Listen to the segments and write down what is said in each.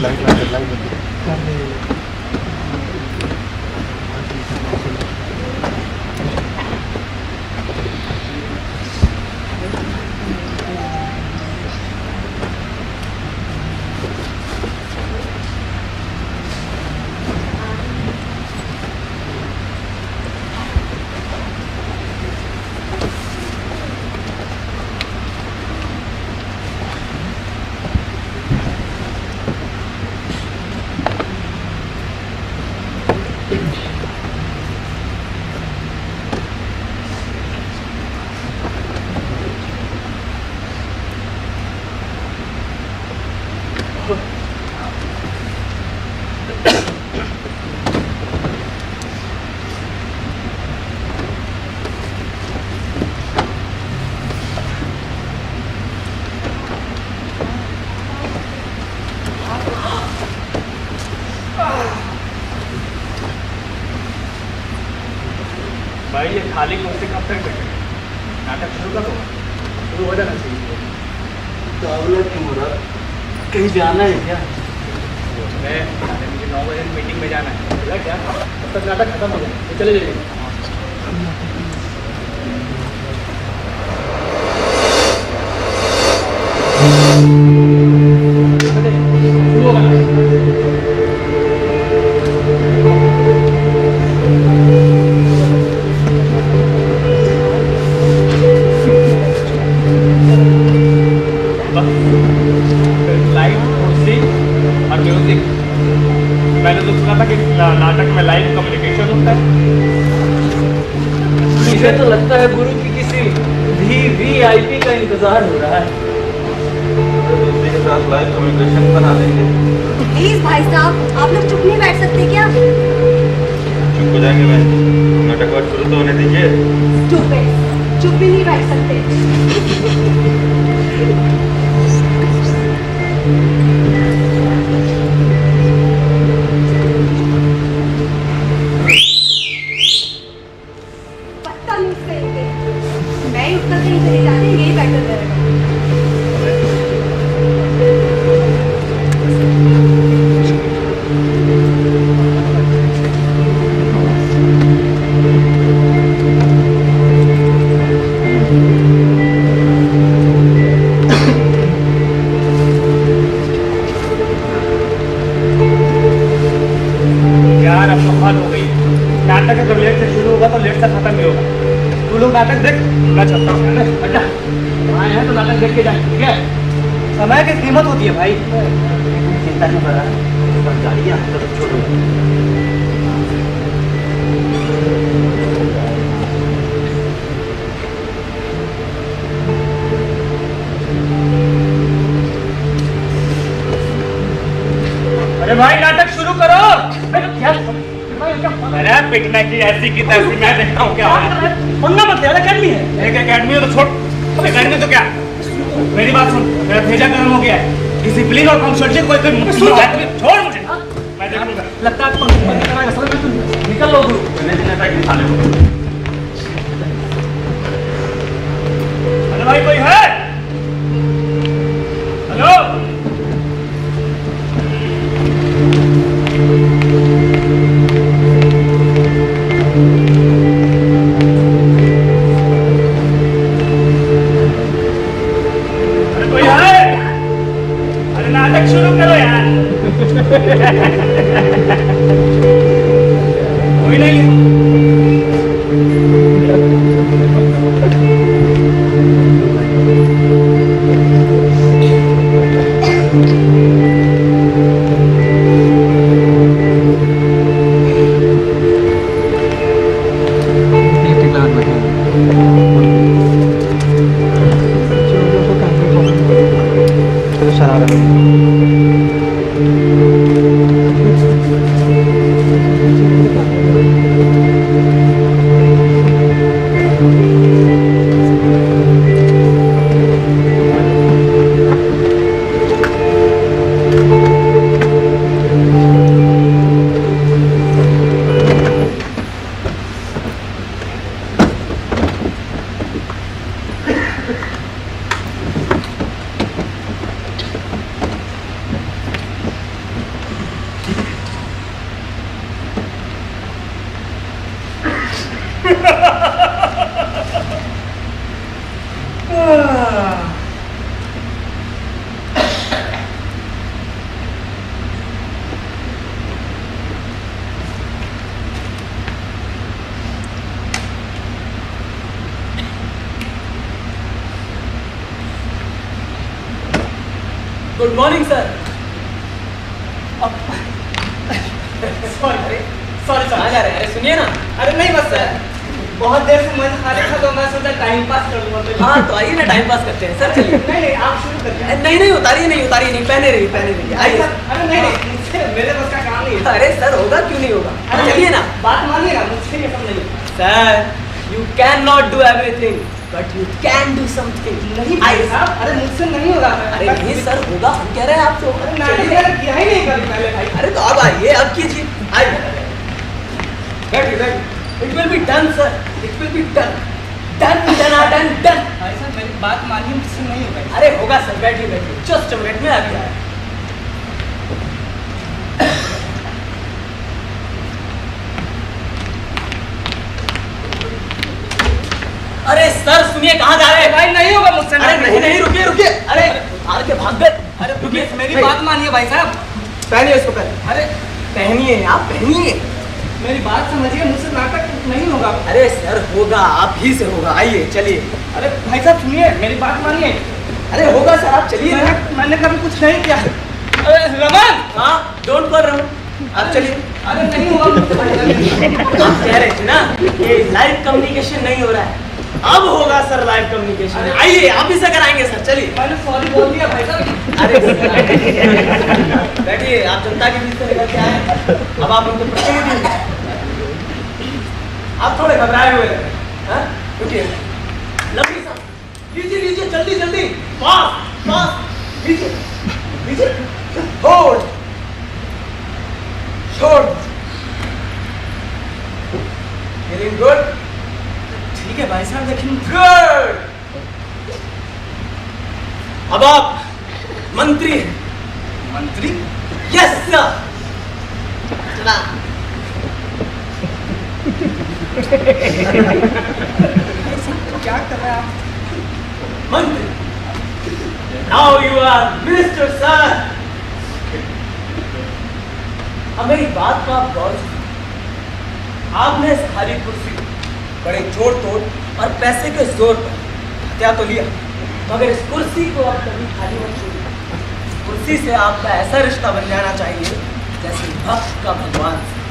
Light कर दे। भाई ये खाली कुर्सी कब तक बैठे? नाटक शुरू करो, शुरू हो जाना चाहिए। क्यों हो रहा? कहीं जाना है क्या? मुझे 9 बजे मीटिंग में जाना है क्या? तब तक नाटक खत्म हो जाए तो चले जाइए। शुरू होगा ना? मैंने तो सुना था कि नाटक में लाइव कम्युनिकेशन होता है। मुझे तो लगता है गुरु की किसी वीवीआईपी का इंतजार हो रहा है। दूसरे के साथ लाइव कम्युनिकेशन बना देंगे। प्लीज भाई साहब, आप लोग चुप नहीं बैठ सकते क्या? चुप हो जाएंगे भाई, नाटक और शुरू तो होने दीजिए। चुप भी नहीं बैठ सकते। मैं ही उत्तर कहीं चली जाती, यही बेटर रहेगा। यार अब तो हद हो गई। नाटक अगर लेट से शुरू होगा तो लेट से खत्म ही होगा। तू लोग नाटक देख, मैं चलता हूँ। अच्छा आए हैं तो नाटक देख के जाए, ठीक है? समय की कीमत होती है भाई। चिंता नहीं कर रहा, गाड़ियाँ छोड़ो। अरे भाई नाटक शुरू करो। अरे पिटने की ऐसी की तैसी मैं देखता हूँ क्या पंगा मत ले। अकेडमी है, एक अकेडमी है तो छोड़। अकेडमी तो क्या, मेरी बात सुन, मेरा भेजा कर्म हो गया है। डिसिप्लिन और पंक्चुअलिटी कोई मुश्किल है, छोड़ मुझे। मैं देखूंगा। लगता है निकल लो गुरु। अरे भाई कोई है? हेलो नाटक शुरू करो यार। कोई नहीं। Good morning sir. Sorry sorry कहाँ जा रहे हैं? अरे सुनिए ना। अरे नहीं बस सर, बहुत देर से मन खाली था तो मैं सोचा टाइम पास कर लूँगा। हाँ तो आइए ना, टाइम पास करते हैं सर, चलिए। नहीं नहीं आप शुरू करिए। नहीं उतारिए नहीं, पहने रहिए आइए। अरे नहीं मुझसे मेरे बस का काम नहीं है। अरे सर होगा क्यों नहीं होगा, अरे चलिए ना। बात मानिएगा, मुझसे ये सब नहीं होगा। Sir you can not do everything but you can do something. नहीं आइए भाई साहब, अरे मुझसे नहीं होगा। अरे नहीं सर होगा, हम कह रहे हैं आपसे होगा। अरे मैंने किया ही नहीं कभी पहले भाई। अरे तो अब आइए, अब कीजिए, आइए। बैठिए It will be done, sir. It will be done. Done. भाई साहब मेरी बात मानिए, मुझसे नहीं होगा। अरे होगा सर, बैठिए। Just a minute में आ गया। अरे सर सुनिए, कहाँ जा रहे हैं? भाई नहीं होगा मुझसे। अरे नहीं रुकिए। अरे हार के भाग गए। अरे रुकिए, मेरी बात मानिए भाई साहब। पहनिए इसको, पहले। अरे पहनिए, आप पहनिए। मेरी बात समझिए, मुझसे नाटक नहीं होगा। अरे सर होगा, आप ही से होगा, आइए चलिए। अरे भाई साहब सुनिए, मेरी बात मानिए। अरे होगा सर, आप चलिए ना। मैंने कभी कुछ नहीं किया। अरे रमन, हाँ डोंट कर रहा हूँ, आप चलिए। अरे नहीं होगा मुझसे भाई साहब। आप कह रहे थे ना ये लाइव कम्युनिकेशन नहीं हो रहा है, अब होगा सर लाइव कम्युनिकेशन। आइए आप ही से कराएंगे सर, चलिए। मैंने सॉरी बोल दिया भाई साहब। अरे बैठिए, आप जनता के बीच से निकल के आए, अब आप उनके प्रतिनिधि हैं। आप थोड़े घबराए हुए हैं, हाँ? रुकिए, लंबी सांस लीजिए, जल्दी फास्ट लीजिए, होल्ड, छोड़, फीलिंग गुड। ठीक है भाई साहब, लेकिन गुड। अब आप मंत्री हैं। मंत्री? Yes sir. चला। क्या कर रहे हैं आप? मंत्री। Now you are minister sir. अब मेरी बात को आप गौर से सुनिए। आपने इस खाली कुर्सी को बड़े जोड़ तोड़ और पैसे के जोर पर हत्या तो लिया, मगर इस कुर्सी को आप कभी खाली मत छोड़िए। कुर्सी से आपका ऐसा रिश्ता बन जाना चाहिए जैसे भक्त का भगवान से।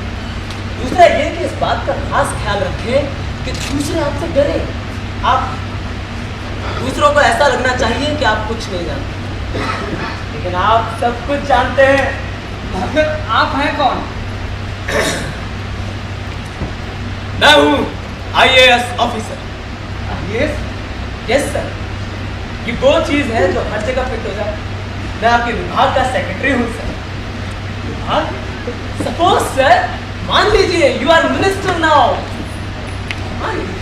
दूसरा ये कि इस बात का खास ख्याल रखें कि दूसरे आपसे डरे। आप दूसरों को ऐसा लगना चाहिए कि आप कुछ नहीं जानते, लेकिन आप सब कुछ जानते हैं। आखिर आप हैं कौन? मैं हूँ IAS ऑफिसर। यस सर, ये वो चीज है जो हर जगह फिट हो जाए। मैं आपके विभाग का सेक्रेटरी हूँ सर। विभाग? सपोज सर, मान लीजिए यू आर मिनिस्टर नाउ। मान लीजिए।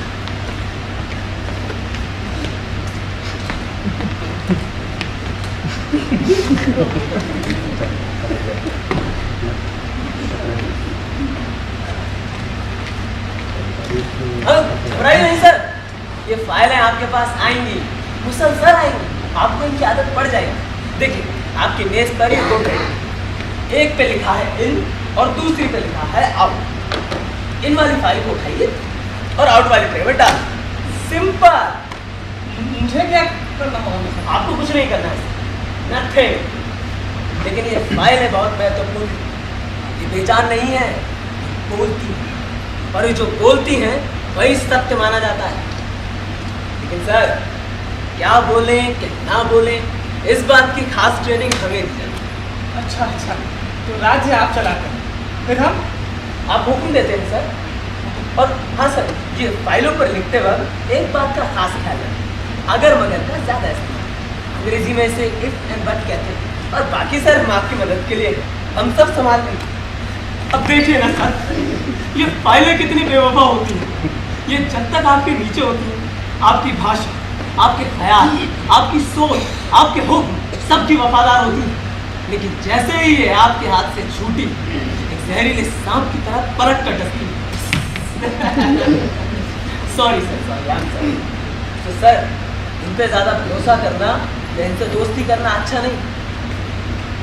घबराइए नहीं सर, ये फाइलें आपके पास आएंगी, मुसलसल आएंगी, आपको इनकी आदत पड़ जाएगी। देखिए आपके मेज पर ये 2 ट्रे, एक पे लिखा है इन और दूसरी पे लिखा है आउट। इन वाली फाइल को उठाइए और आउट वाली ट्रे में डाल। सिंपल। मुझे क्या करना होगा? आपको कुछ नहीं करना है, नथिंग। लेकिन ये फाइल है बहुत महत्वपूर्ण, ये बेजान नहीं है, बोलती है, और ये जो बोलती हैं वही सत्य माना जाता है। लेकिन सर क्या बोलें क्या ना बोलें, इस बात की खास ट्रेनिंग हमें दी जाती। अच्छा अच्छा, तो राज्य आप चलाते हैं, फिर हम? आप हुक्म देते हैं सर। और हाँ सर, ये फाइलों पर लिखते वक्त एक बात का खास ख्याल रखें, अगर मगर का ज़्यादा इस्तेमाल। अंग्रेजी में इसे इफ एंड बट कहते हैं, और बाकी सर हम आपकी मदद के लिए हम सब संभाल लेंगे। अब देखिए ना सर, ये फाइलें कितनी बेवफा होती हैं। ये जब तक आपके नीचे होती है, आपकी भाषा, आपके ख्याल, आपकी सोच, आपके हुक्म सबकी वफादार होती है। लेकिन जैसे ही ये आपके हाथ से छूटी, एक जहरीले सांप की तरह परत कर डसती है। Sorry sir, I am sorry. तो सर इन पे ज़्यादा भरोसा करना या इनसे दोस्ती करना अच्छा नहीं।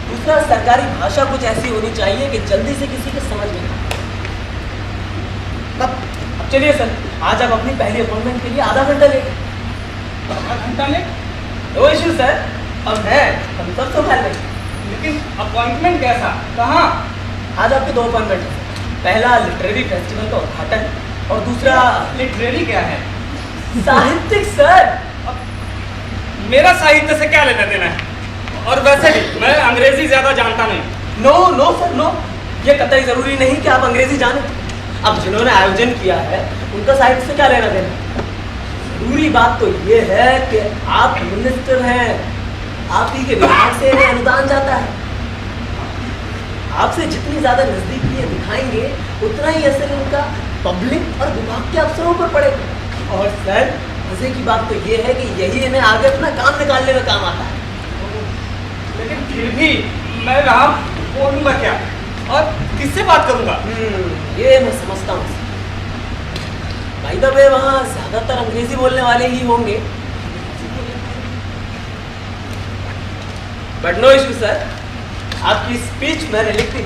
दूसरा, सरकारी भाषा कुछ ऐसी होनी चाहिए कि जल्दी से किसी के समझ में ना आए। अब चलिए सर, आज आप अपनी पहली अपॉइंटमेंट के लिए आधा घंटा लेंगे। आधा घंटा में? नो इशू सर, और मैं हम सब संभाल लेंगे। लेकिन अपॉइंटमेंट कैसा, कहाँ? आज आपके 2 अपॉइंटमेंट हैं। पहला लिटरेरी फेस्टिवल का उद्घाटन और दूसरा लिटरेरी क्या है? साहित्यिक सर। मेरा साहित्य से क्या लेना देना है? और वैसे भी मैं अंग्रेजी ज्यादा जानता नहीं। नो सर नो, ये कतई जरूरी नहीं कि आप अंग्रेजी जाने। अब जिन्होंने आयोजन किया है उनका साहित्य से क्या लेना देना। जरूरी बात तो ये है कि आप मिनिस्टर हैं, आप ही के विभाग से इन्हें अनुदान जाता है। आपसे जितनी ज्यादा नजदीकी ये दिखाएंगे उतना ही असर उनका पब्लिक और विभाग के अफसरों पर पड़ेगा। और सर मजे की बात तो ये है कि यही इन्हें आगे अपना काम निकालने में काम आता है। लेकिन फिर भी मैं वहाँ बोलूँगा क्या और किससे बात करूँगा? ये मैं समझता हूँ। भाई द वे वहाँ ज्यादातर अंग्रेजी बोलने वाले ही होंगे। बट नो इशू सर, आपकी स्पीच मैंने लिख दी।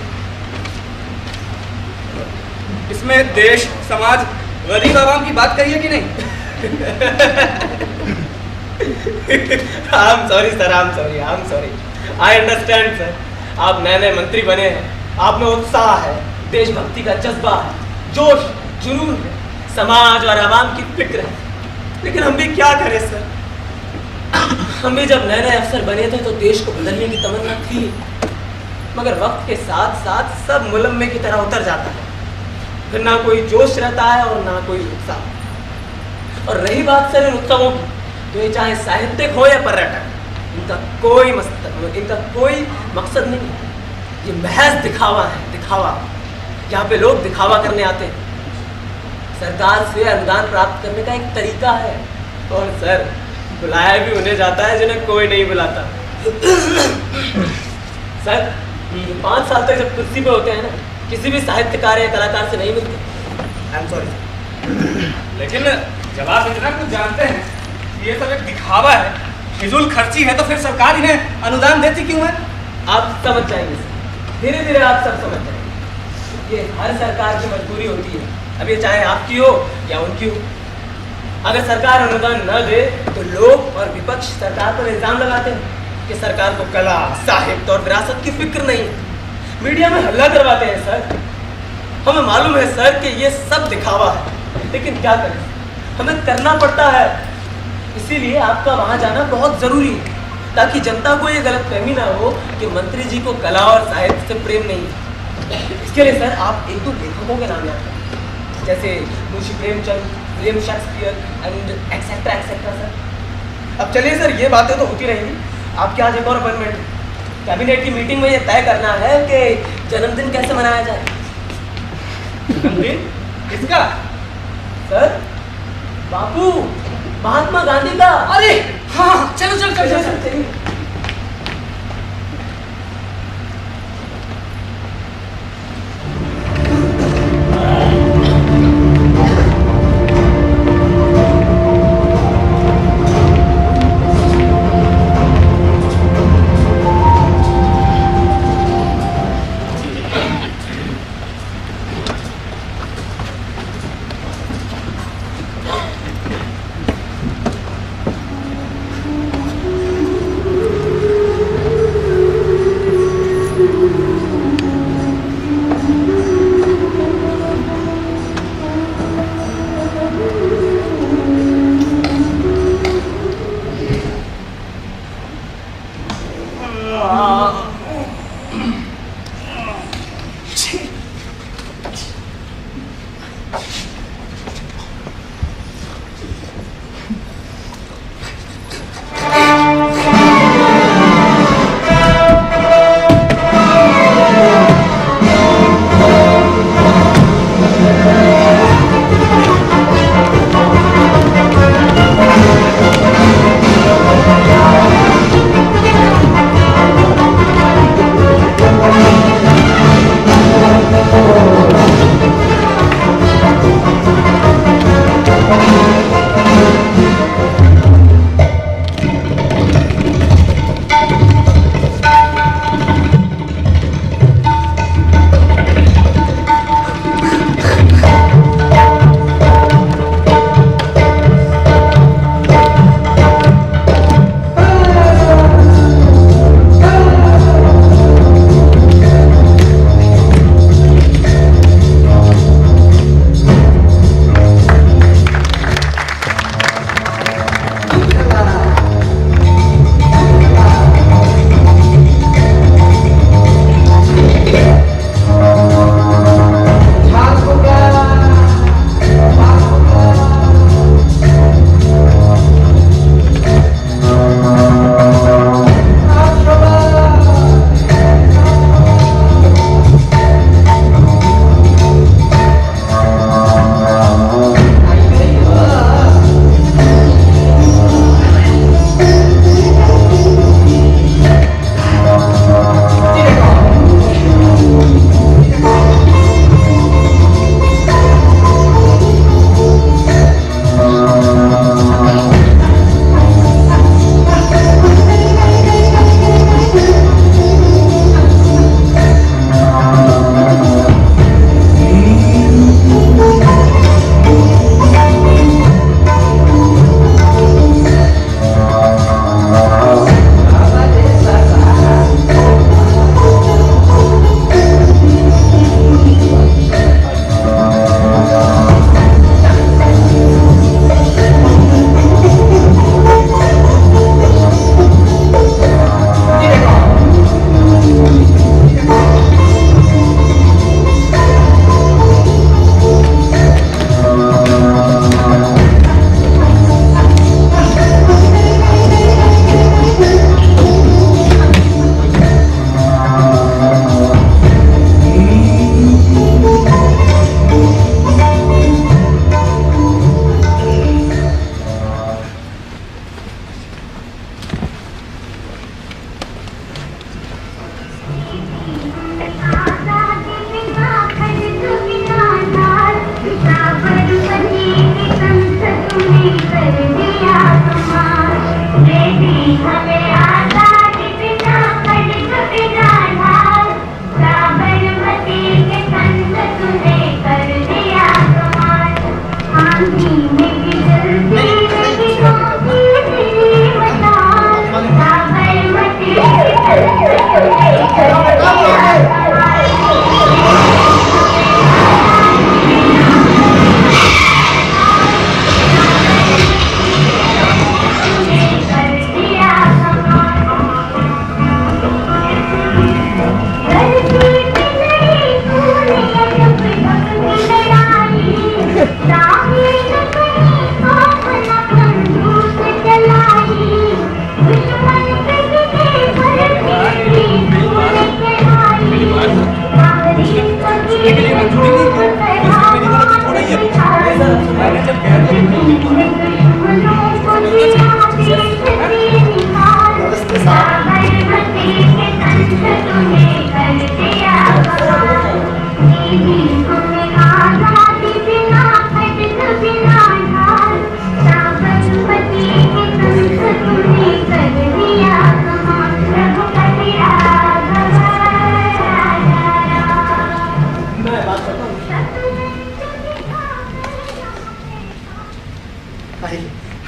इसमें देश, समाज, गरीब आवाम की बात कही है कि नहीं? I'm sorry sir, I'm sorry। I understand sir. आप नए नए मंत्री बने हैं, आप में उत्साह है, देशभक्ति का जज्बा है, जोश जुनून है, समाज और आवाम की फिक्र है। लेकिन हम भी क्या करें सर, हम भी जब नए नए अफसर बने थे तो देश को बदलने की तमन्ना थी, मगर वक्त के साथ साथ सब मुलम्मे की तरह उतर जाता है। फिर ना कोई जोश रहता है और ना कोई उत्साह। और रही बात सर इन उत्सवों की, तो ये चाहे साहित्यिक हो या पर्यटक, इनका कोई मकसद नहीं है। ये महज दिखावा है, दिखावा। यहाँ पे लोग दिखावा करने आते हैं। सरकार से अनुदान प्राप्त करने का एक तरीका है। और सर बुलाया भी उन्हें जाता है जिन्हें कोई नहीं बुलाता। सर 5 साल तक जब कुर्सी पे होते हैं ना, किसी भी साहित्यकार या कलाकार से नहीं मिलते। I am sorry. लेकिन जब आप इतना कुछ जानते हैं कि ये सब एक दिखावा है, फिजूल खर्ची है, तो फिर सरकार इन्हें अनुदान देती क्यों है? आप समझ जाएंगे सर, धीरे धीरे आप सब समझ जाएंगे। ये हर सरकार की मजबूरी होती है, अब ये चाहे आपकी हो या उनकी हो। अगर सरकार अनुदान न दे तो लोग और विपक्ष सरकार पर इल्जाम लगाते हैं कि सरकार को कला, साहित्य और विरासत की फिक्र नहीं है। मीडिया में हल्ला करवाते हैं सर। हमें मालूम है सर कि ये सब दिखावा है, लेकिन क्या करें, हमें करना पड़ता है। इसीलिए आपका वहाँ जाना बहुत ज़रूरी है, ताकि जनता को ये गलतफहमी ना हो कि मंत्री जी को कला और साहित्य से प्रेम नहीं है। इसके लिए सर आप 1-2 लेखकों के नाम याद करें, जैसे Munshi Premchand, William Shakespeare and etcetera etcetera sir. अब चलिए सर, ये बातें तो होती रहेंगी। आपके आज एक और अपॉइंटमेंट है। कैबिनेट की मीटिंग में ये तय करना है कि जन्मदिन कैसे मनाया जाए। जन्मदिन किसका? सर बापू महात्मा गांधी का। अरे हाँ, चलो चलो चलो चलो चलिए।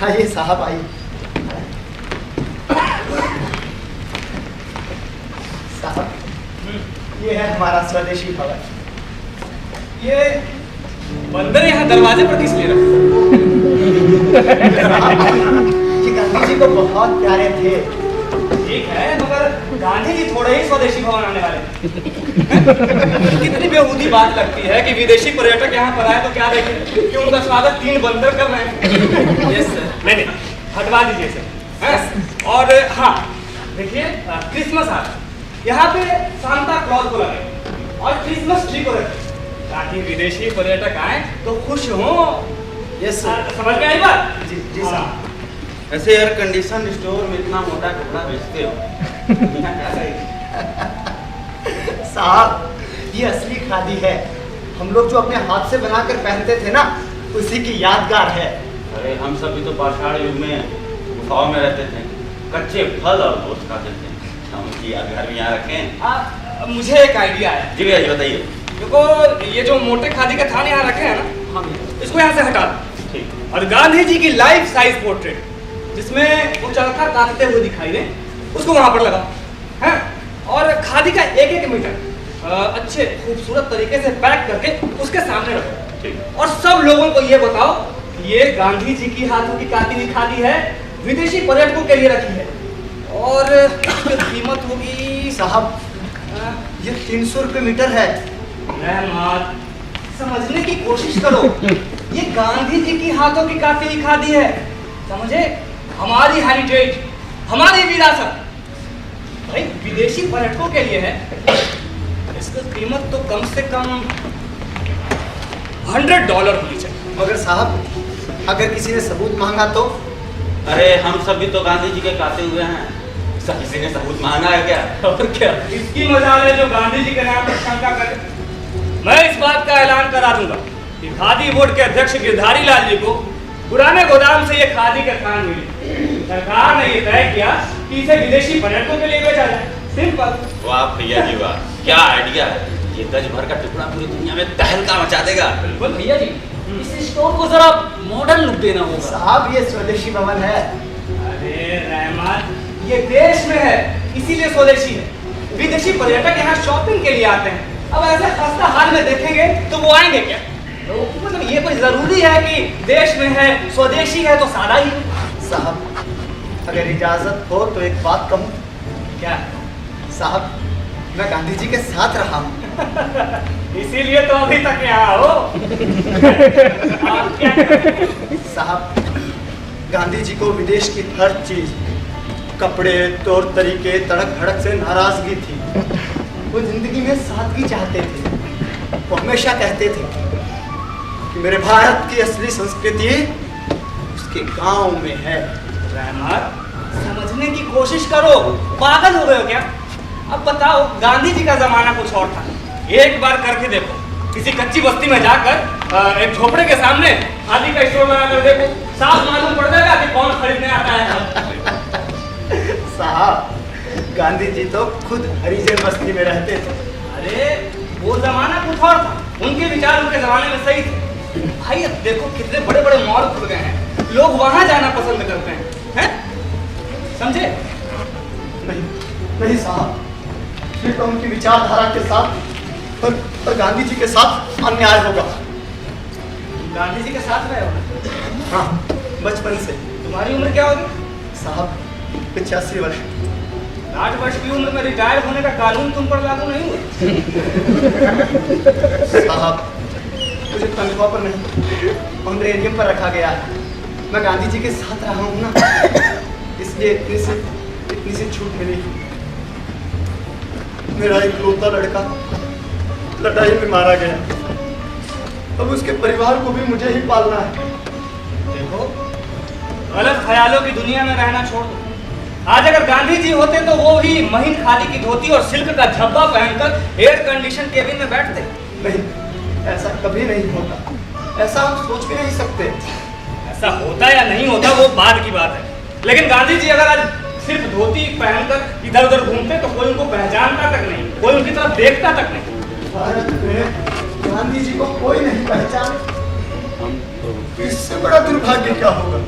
आइए साहब आइए। साहब ये है हमारा स्वदेशी भवन। ये बंदर यहाँ दरवाजे पर किस लिए रखे? ये गांधी जी को बहुत प्यारे थे। ठीक है, मगर गांधी जी थोड़े ही स्वदेशी भवन आने वाले कितनी बेहूदी बात लगती है कि विदेशी पर्यटक यहाँ पर आए तो क्या देखें कि उनका स्वागत 3 बंदर कर रहे हैं। Yes sir. नहीं हटवा दीजिए सर। और हाँ देखिए, क्रिसमस आ रहा है, यहाँ पे सांता क्लॉज को लगे और क्रिसमस ट्री को रखें ताकि विदेशी पर्यटक आए तो खुश हों। Yes sir. समझ में आई बात? जी साहब। ऐसे एयर कंडीशन स्टोर में इतना मोटा कपड़ा बेचते हो साहब ये असली खादी है। हम लोग जो अपने हाथ से बनाकर पहनते थे ना, उसी की यादगार है। अरे हम सब भी तो पाषाण युग में गुफाओं में रहते थे, कच्चे फल और गोश्त खाते थे। हम उनकी यादगार भी यहाँ रखें। मुझे एक आइडिया है। जी भैया जी बताइए। देखो ये जो मोटे खादी का थान यहाँ रखे हैं ना, इसको यहाँ से हटा दो। ठीक। और गांधी जी की लाइफ साइज पोर्ट्रेट जिसमें वो चरखा काटते हुए दिखाई दे, उसको वहां पर लगाओ हैं। और खादी का एक मीटर अच्छे खूबसूरत तरीके से पैक करके उसके सामने रखो। ठीक। और सब लोगों को ये बताओ कि ये गांधी जी की हाथों की काटी हुई खादी है, विदेशी पर्यटकों के लिए रखी है। और इसकी कीमत होगी साहब ये 300 रुपये मीटर है। रहमत, समझने की कोशिश करो। ये गांधी जी की हाथों की काटी हुई खादी है, समझे? हमारी हेरिटेज, हमारी विरासत भाई विदेशी पर्यटकों के लिए है। इसकी कीमत तो कम से कम $100 होनी चाहिए। मगर साहब अगर किसी ने सबूत मांगा तो? अरे हम सब भी तो गांधी जी के काटे हुए हैं, सब किसी ने सबूत मांगा है क्या? और क्या इसकी मजाल है जो गांधी जी के नाम पर शंका करे। मैं इस बात का ऐलान करा दूंगा कि खादी बोर्ड के अध्यक्ष गिरधारी लाल जी को पुराने गोदाम से ये खादी का थान मिली। सरकार ने ये तय किया कि इसे विदेशी पर्यटकों के लिए बेचा जाए। सिंपल। वाह भैया जी वाह, क्या आइडिया है। ये गज भर का टुकड़ा पूरी दुनिया में तहलका मचा देगा। बिल्कुल भैया जी, इस स्टोर को जरा मॉडर्न लुक देना होगा। साहब ये स्वदेशी भवन है। अरे रहमान, ये देश में है इसीलिए स्वदेशी है। विदेशी पर्यटक यहाँ शॉपिंग के लिए आते हैं। अब ऐसे खस्ता हाल में देखेंगे तो वो आएंगे क्या? तो मतलब ये कोई जरूरी है कि देश में है स्वदेशी है तो सादा ही? साहब अगर इजाजत हो तो एक बात कहूँ। क्या? साहब मैं गांधी जी के साथ रहा हूँ। इसीलिए तो अभी तक यहाँ हो। आप क्या करें? साहब गांधी जी को विदेश की हर चीज, कपड़े, तौर तरीके, तड़क भड़क से नाराजगी थी। वो जिंदगी में सादगी चाहते थे। वो हमेशा कहते थे कि मेरे भारत की असली संस्कृति उसके गांव में है। रहमान, समझने की कोशिश करो, पागल हो गए हो क्या? अब बताओ, गांधी जी का जमाना कुछ और था। एक बार करके देखो, किसी कच्ची बस्ती में जाकर एक झोपड़े के सामने खादी का स्टोर लगा कर देखो, साफ मालूम पड़ जाएगा कि कौन खरीदने आता है। साहब गांधी जी तो खुद हरिजन बस्ती में रहते थे। अरे वो जमाना कुछ और था, उनके विचार उनके जमाने में सही थे। भाई अब देखो कितने बड़े बड़े मॉल खुल गए हैं, लोग वहां जाना पसंद करते हैं, समझे? नहीं साहब, फिर तो उनकी विचारधारा के साथ और गांधी जी के साथ अन्याय होगा। गांधी जी के साथ रहे हो? हाँ, बचपन से। तुम्हारी उम्र क्या होगी? साहब 85 वर्ष। 60 वर्ष की उम्र में रिटायर होने का कानून तुम पर लागू नहीं हुआ? साहब मुझे तनख्वाह पर नहीं, ऑनरेरियम पर रखा गया है। मैं गांधी जी के साथ रहा हूँ ना, इसलिए इतनी सी छूट मिली। मेरा इकलौता लड़का लड़ाई में मारा गया, अब उसके परिवार को भी मुझे ही पालना है। देखो, गलत ख्यालों की दुनिया में रहना छोड़ दो। आज अगर गांधी जी होते तो वो भी महीन खादी की धोती और सिल्क का झब्बा पहनकर एयर कंडीशन केबिन में बैठते। नहीं, ऐसा कभी नहीं होता। ऐसा हम सोच भी नहीं सकते। ऐसा होता या नहीं होता वो बाद की बात है, लेकिन गांधी जी अगर आज सिर्फ धोती पहनकर इधर उधर घूमते तो कोई उनको पहचानता तक नहीं, कोई उनकी तरफ देखता तक नहीं। भारत में गांधी जी को कोई नहीं पहचाने, इससे बड़ा दुर्भाग्य क्या होगा।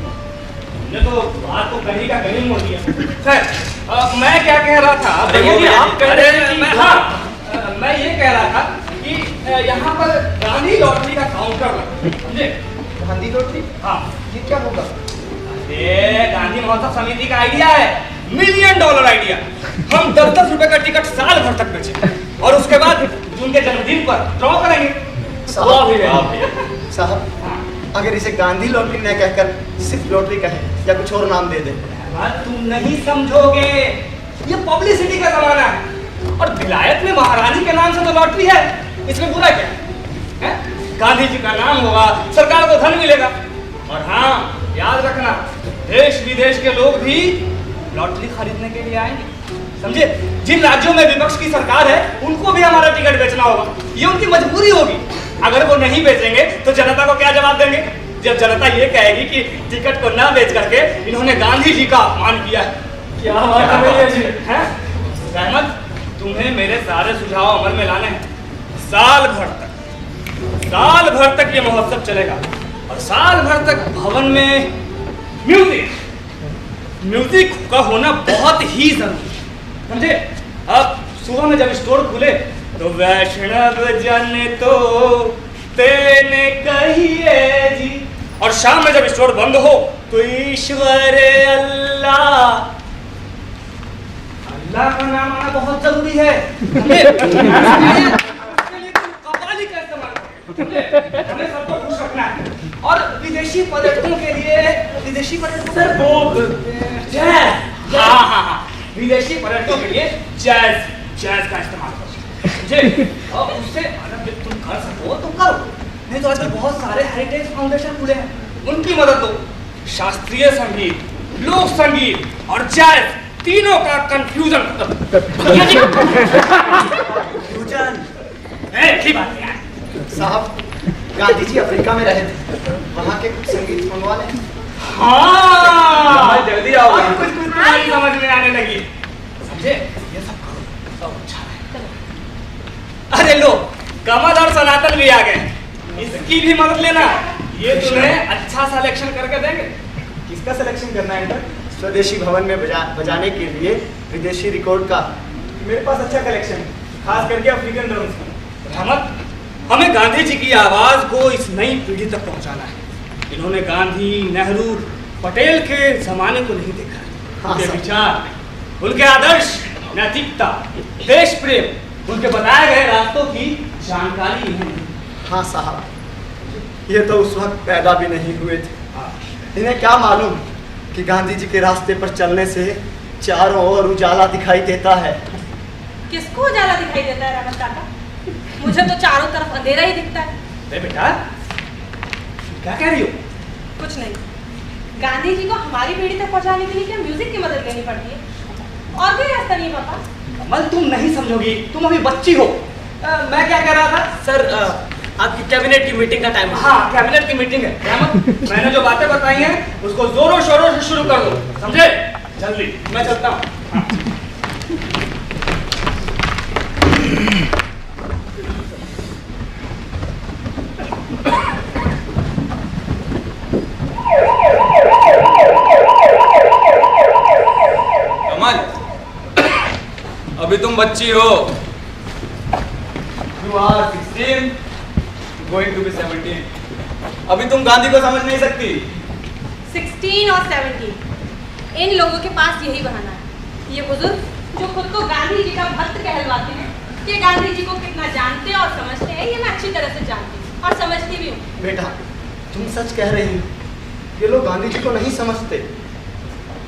ये तो बात तो कहीं का कहीं मोड़ दिया। सर, मैं क्या कह रहा था? अरे ये वो आप कह रहे थे कि मैं- हाँ, मैं ये कह रहा था कि यहाँ पर गांधी लॉटरी का काउंटर लगा, समझे? गांधी लॉटरी? हाँ, ये क्या होगा? ये गांधी महोत्सव समिति का आइडिया है, $1 मिलियन आइडिया। हम 10-10 रुपए का टिकट साल भर तक बेचें और उसके बाद उनके जन्मदिन पर ड्रॉ करेंगे। वाह भी है। साहब, अगर इसे गांधी लॉटरी न कहकर सिर्फ लॉटरी कहे या कुछ और नाम दे दे। तुम नहीं समझोगे, ये पब्लिसिटी का जमाना है और विलायत में महारानी के नाम से तो लॉटरी है, इसमें बुरा क्या है? गांधी जी का नाम होगा, सरकार को धन मिलेगा। और हाँ, याद रखना, देश विदेश के लोग भी लॉटरी खरीदने के लिए आएंगे, समझे? जिन राज्यों में विपक्ष की सरकार है उनको भी हमारा टिकट बेचना होगा, ये उनकी मजबूरी होगी। अगर वो नहीं बेचेंगे तो जनता को क्या जवाब देंगे? जब जनता ये कहेगी कि टिकट को ना बेच करके इन्होंने गांधी जी का अपमान किया है। क्या बात है भैया जी, हैं? रहमत, तुम्हें मेरे सारे सुझाव अमल में लाने हैं। साल भर तक ये महोत्सव चलेगा और साल भर तक भवन में म्यूजिक का होना बहुत ही जरूरी है, समझे? अब सुबह में जब स्टोर खुले तो वैष्णव जन तो तेने कहिए जी, और शाम में जब स्टोर बंद हो तो ईश्वर अल्लाह का नाम आना बहुत जरूरी है। उसके लिए तुम कव्वाली का इस्तेमाल करो, समझे? हमें सबको खुश रखना है। और विदेशी पर्यटकों के लिए विदेशी पर्यटकों के लिए जैज का इस्तेमाल करो, समझे? और उससे अगर तुम कर सको तो करो, नहीं तो आजकल बहुत सारे हेरिटेज फाउंडेशन खुले हैं, उनकी मदद दो। शास्त्रीय संगीत, लोक संगीत और जैज तीनों का कंफ्यूजन ठीक बात है यार। साहब, गांधी जी अफ्रीका में रहे थे, वहाँ के कुछ संगीत सुनवा लें। हाँ, जल्दी आओ। कुछ तुम्हारी समझ में आने लगी, समझे? ये सब करो, सब अच्छा है। अरे लो, कमल और सनातन भी आ गए, इसकी भी मदद लेना, ये तुम्हें अच्छा सिलेक्शन करके देंगे। किसका सिलेक्शन करना है? स्वदेशी भवन में बजाने के लिए विदेशी रिकॉर्ड का। मेरे पास अच्छा कलेक्शन है, खास करके अफ्रीकन ड्रम्स का। रहमत, हमें गांधी जी की आवाज को इस नई पीढ़ी तक पहुंचाना है। इन्होंने गांधी, नेहरू, पटेल के जमाने को नहीं देखा है। उनके विचार, उनके आदर्श, नैतिकता, देश प्रेम, उनके बताए गए रास्तों की जानकारी इन्हें। हाँ साहब, ये तो उस वक्त पैदा भी नहीं हुए थे। इन्हें क्या मालूम कि गांधी जी के रास्ते पर चलने से चारों ओर उजाला दिखाई देता है। किसको उजाला दिखाई देता है रहमत काका? मुझे तो चारों तरफ अंधेरा ही दिखता है। अरे बेटा, क्या कह रही हो? कुछ नहीं, गांधी जी को हमारी पीढ़ी तक पहुंचाने के लिए क्या म्यूजिक की मदद लेनी पड़ती है? और कोई रास्ता नहीं पापा। कमल, तुम नहीं समझोगी, तुम अभी बच्ची हो। मैं क्या कह रहा था? सर, आपकी कैबिनेट की मीटिंग का टाइम। हाँ, कैबिनेट की मीटिंग है। रहमत, मैंने जो बातें बताई हैं उसको जोरों शोरों से शुरू कर दो, समझे? जल्दी, मैं चलता हूँ। कमल, अभी तुम तुम बच्ची हो। You are 16, going to be 17. अभी तुम गांधी को समझ नहीं सकती। 16 और 17 इन लोगों के पास यही बहाना है। ये बुजुर्ग जो खुद को गांधी जी का भक्त कहलवाते हैं, ये गांधी जी को कितना जानते और समझते हैं ये मैं अच्छी तरह से जानती हूँ और समझती भी हूँ। बेटा तुम सच कह रही हो, ये लोग गांधी जी को नहीं समझते।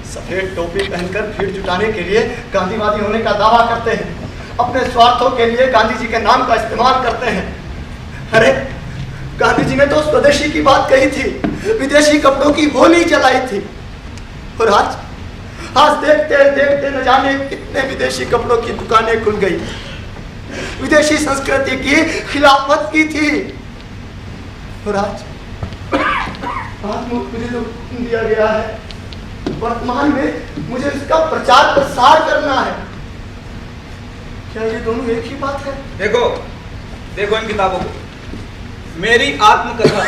सफेद टोपी पहनकर भीड़ जुटाने के लिए गांधीवादी होने का दावा करते हैं, अपने स्वार्थों के लिए गांधी जी के नाम का इस्तेमाल करते हैं। अरे गांधी जी ने तो स्वदेशी की बात कही थी, विदेशी कपड़ों की होली जलाई थी, और आज देखते देखते न जाने कितने विदेशी कपड़ों की दुकानें खुल गई। विदेशी संस्कृति की खिलाफत की थी, और आज मुझे जो दिया गया है, वर्तमान में मुझे इसका प्रचार प्रसार करना है। क्या ये दोनों एक ही बात है? देखो इन किताबों को। मेरी आत्मकथा,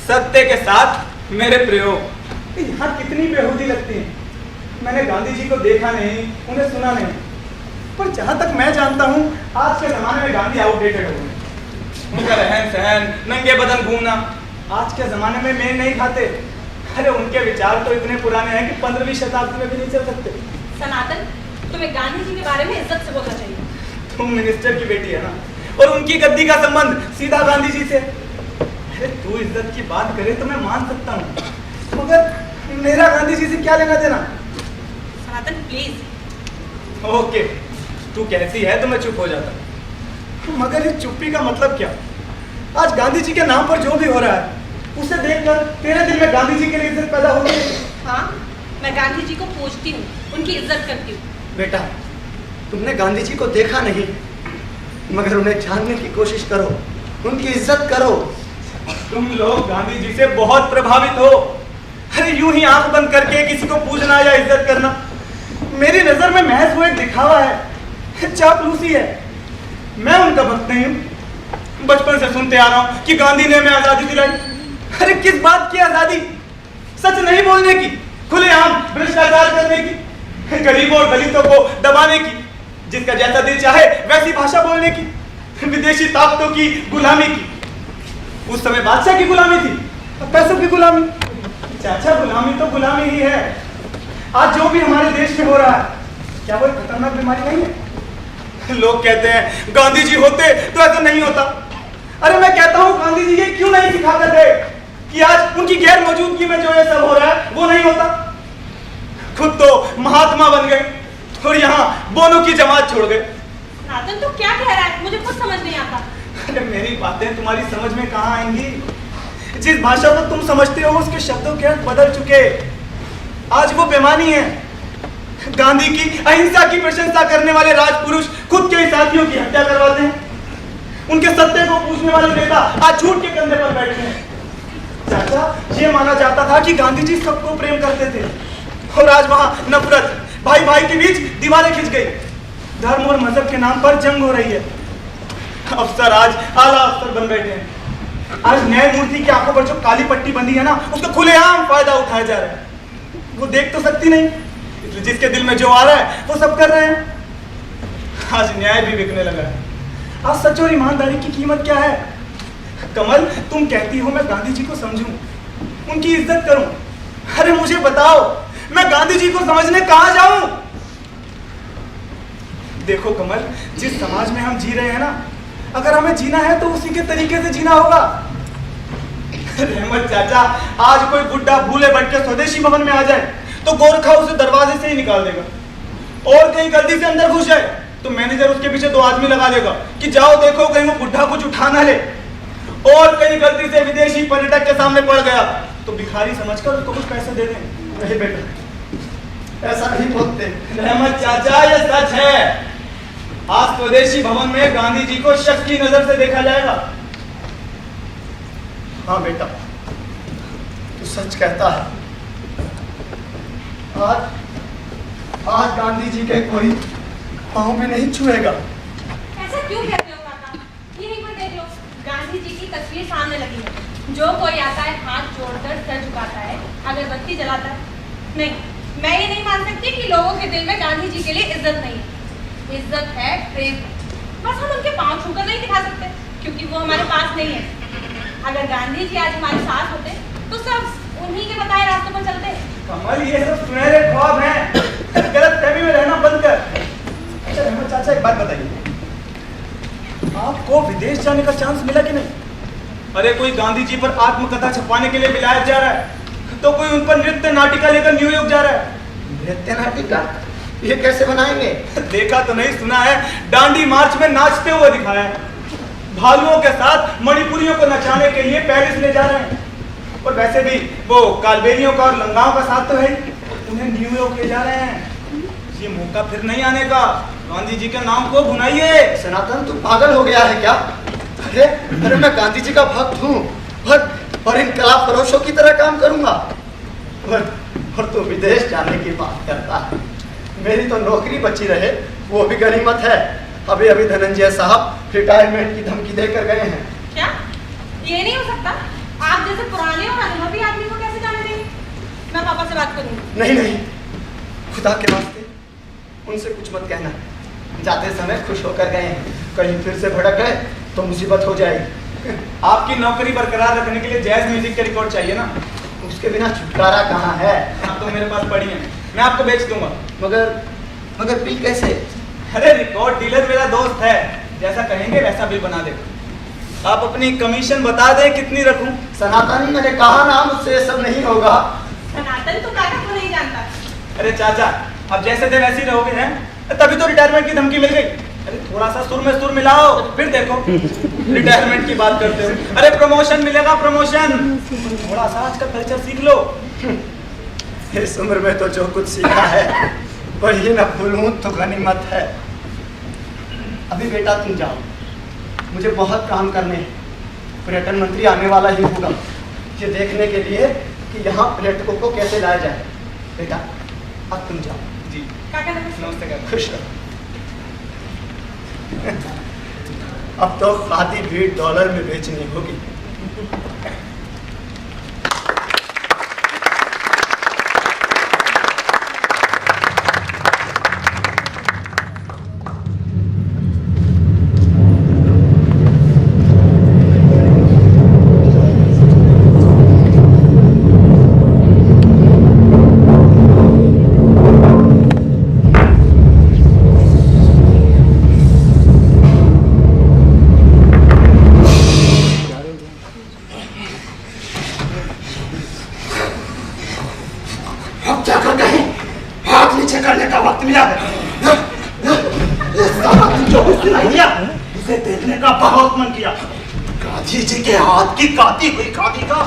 सत्य के साथ मेरे प्रयोग। यहाँ कितनी बेहूदी लगती है। मैंने गांधी जी को देखा नहीं, उन्हें सुना नहीं, पर जहाँ तक मैं जानता हूँ आज के जमाने में गांधी आउटडेटेड हो गए। उनका रहन सहन, नंगे बदन घूमना। आज के जमाने में मेल नहीं खाते। अरे उनके विचार तो इतने पुराने हैं कि 15वीं शताब्दी में भी नहीं चल सकते। सनातन, तुम्हें गांधी जी के बारे में इज्जत से बोलना चाहिए। तुम मिनिस्टर की बेटी है ना, और उनकी गद्दी का संबंध सीधा गांधी जी से। अरे तू इज्जत की बात करे तो मैं मान सकता हूँ, मगर मेरा गांधी जी से क्या लेना देना? सनातन प्लीज। ओके, तू कैसी है तो मैं चुप हो जाता, मगर इस चुप्पी का मतलब क्या? आज गांधी जी के नाम पर जो भी हो रहा है उसे देखकर तेरे दिल में गांधी जी के लिए इज्जत पैदा होगी। हाँ, मैं गांधी जी को पूजती हूँ, उनकी इज्जत करती हूँ। बेटा तुमने गांधी जी को देखा नहीं, मगर उन्हें जानने की कोशिश करो, उनकी इज्जत करो। तुम लोग गांधी जी से बहुत प्रभावित हो। अरे यूं ही आंख बंद करके किसी को पूजना या इज्जत करना मेरी नजर में महज वो एक दिखावा है, चापलूसी है। मैं उनका भक्त नहीं हूँ। बचपन से सुनते आ रहा हूँ कि गांधी ने हमें आजादी दिलाई। अरे किस बात की आजादी? सच नहीं बोलने की, खुलेआम भ्रष्टाचार करने की, गरीबों और दलितों को दबाने की, जिसका जैसा दिल चाहे वैसी भाषा बोलने की, विदेशी ताकतों की गुलामी की। उस समय बादशाह की गुलामी थी, पैसों की गुलामी। चाचा गुलामी तो गुलामी ही है। आज जो भी हमारे देश में हो रहा है, क्या वो खतरनाक बीमारी नहीं है? लोग कहते हैं गांधी जी होते तो ऐसा नहीं होता। अरे मैं कहता हूँ गांधी जी ये क्यों नहीं सिखाते थे कि आज उनकी गैर मौजूदगी में जो ये सब हो रहा है वो नहीं होता। खुद तो महात्मा बन गए और यहाँ बोनों की जमात छोड़ गए। नातन तो क्या कह रहा है, मुझे कुछ समझ नहीं आता। अरे मेरी बातें तुम्हारी समझ में कहाँ आएंगी? जिस भाषा को तुम समझते हो उसके शब्दों के अर्थ बदल चुके। आज वो बेमानी है। गांधी की अहिंसा की प्रशंसा करने वाले राजपुरुष खुद के ही साथियों की हत्या करवाते हैं। उनके सत्य को पूछने वाले नेता आज झूठ के कंधे पर बैठे हैं। चाचा, ये माना जाता था कि गांधी जी सबको प्रेम करते थे, और आज वहां नफरत, भाई भाई के बीच दीवारें खिंच गई। धर्म और मजहब के नाम पर जंग हो रही है। अफसर आज आला अफसर बन बैठे हैं। आज न्यायमूर्ति की आंखों पर जो काली पट्टी बंधी है ना, उसका खुलेआम फायदा उठाया जा रहा है। वो देख तो सकती नहीं, इसलिए जिसके दिल में जो आ रहा है वो सब कर रहे हैं। आज न्याय भी बिकने लगा है। आज सच और ईमानदारी की कीमत क्या है? कमल, तुम कहती हो मैं गांधी जी को समझूं, उनकी इज्जत करूं। अरे मुझे बताओ, मैं गांधी जी को समझने कहां जाऊं? देखो कमल, जिस समाज में हम जी रहे हैं ना, अगर हमें जीना है तो उसी के तरीके से जीना होगा। रहमत चाचा, आज कोई बुड्ढा भूले बैठ के स्वदेशी भवन में आ जाए तो गोरखा उसे दरवाजे से ही निकाल देगा, और कहीं गलती से अंदर घुस जाए तो मैनेजर उसके पीछे 2 आदमी लगा देगा कि जाओ देखो कहीं वो बुड्ढा कुछ उठा ना ले। और कहीं गलती से विदेशी पर्यटक के सामने पड़ गया तो भिखारी समझकर उसको कुछ पैसे दे दें। नहीं बेटा, ऐसा नहीं बोलते। रहमत चाचा, ये सच है। आज स्वदेशी भवन में गांधी जी को शक की नजर से देखा जाएगा। हाँ बेटा, तू सच कहता है। आज गांधी जी के कोई पाँव में नहीं छुएगा। ऐसा क्यों कहते हो काका? यहीं पर देख लो, गांधी जी की तस्वीर सामने लगी है। जो कोई आता है हाथ जोड़कर सर झुकाता है, अगरबत्ती जलाता है। नहीं, मैं ये नहीं मान सकती कि लोगों के दिल में गांधी जी के लिए इज्जत नहीं है। इज्जत है, प्रेम है। बस हम उनके पाँव छूकर नहीं दिखा सकते क्योंकि वो हमारे पास नहीं है। अगर गांधी जी आज हमारे साथ होते तो सब उन्हीं के बताए रास्तों पर चलते। कमल, ये सब सुनहरे ख्वाब हैं। गलतफहमी में रहना बंद कर। अच्छा रहमत चाचा, एक बात बताइए, आपको विदेश जाने का चांस मिला कि नहीं? अरे कोई गांधी जी पर आत्मकथा छपवाने के लिए विलायत जा रहा है, तो कोई उन पर नृत्य नाटिका लेकर न्यूयॉर्क जा रहा है। नृत्य नाटिका ये कैसे बनाएंगे? देखा तो नहीं, सुना है। डांडी मार्च में नाचते हुए दिखाया है। भालुओं के साथ मणिपुरियों को नचाने के लिए पेरिस ले जा रहे हैं। और वैसे भी वो कालबेलियों का और लंगाओं का साथ तो है, उन्हें न्यूयॉर्क ले जा रहे हैं। ये मौका फिर नहीं आने का। गांधी जी के नाम को भुनाइए। सनातन, तू पागल हो गया है क्या? अरे मैं गांधी जी का भक्त हूँ, भक्त, और इनकलाब फरोशों की तरह काम करूंगा। और तू विदेश जाने की बात करता है। मेरी तो नौकरी बची रहे वो भी गनीमत है। अभी अभी धनंजय साहब रिटायरमेंट की धमकी देकर गए हैं। क्या? ये नहीं हो सकता। आप जैसे पुराने और अनुभवी आदमी को कैसे जाने देंगे? मैं पापा से बात करूंगी। नहीं, खुदा के वास्ते उनसे कुछ मत कहना। जाते समय खुश होकर गए हैं, कहीं फिर से भड़क गए तो मुसीबत हो जाएगी। आपकी नौकरी बरकरार रखने के लिए जैज म्यूजिक के रिकॉर्ड चाहिए ना? उसके बिना छुटकारा कहाँ है? आप तो मेरे पास पड़ी हैं, मैं आपको बेच दूंगा। मगर बिल कैसे? अरे रिकॉर्ड डीलर मेरा दोस्त है, जैसा कहेंगे वैसा बिल बना देगा। आप अपनी कमीशन बता दें कितनी रखूं? सनातन, मैंने कहा ना, मुझसे ये सब नहीं होगा। सनातन तो काका को नहीं जानता। अरे चाचा, अब जैसे थे वैसे ही रहोगे हैं? तभी तो रिटायरमेंट की धमकी मिल गई। अरे थोड़ा सा सुर में सुर मिलाओ, फिर देखो रिटायरमेंट की बात करते हो। अरे प्रमोशन मिलेगा, प्रमोशन। थोड़ा सा आज का कल्चर सीख लो। इस उम्र में तो जो कुछ सीखा है वही न भूलूं तो गनीमत है। अभी बेटा तुम जाओ, मुझे बहुत काम करने हैं। पर्यटन मंत्री आने वाला ही होगा ये देखने के लिए कि यहाँ पर्यटकों को कैसे लाया जाए। बेटा अब तुम जाओ। जी काका नमस्ते। नमस्ते काका। खुश रहो। अब तो खादी भी डॉलर में बेचनी होगी। उसे देखने का बहुत मन किया। गांधी जी के हाथ की काती हुई खादी का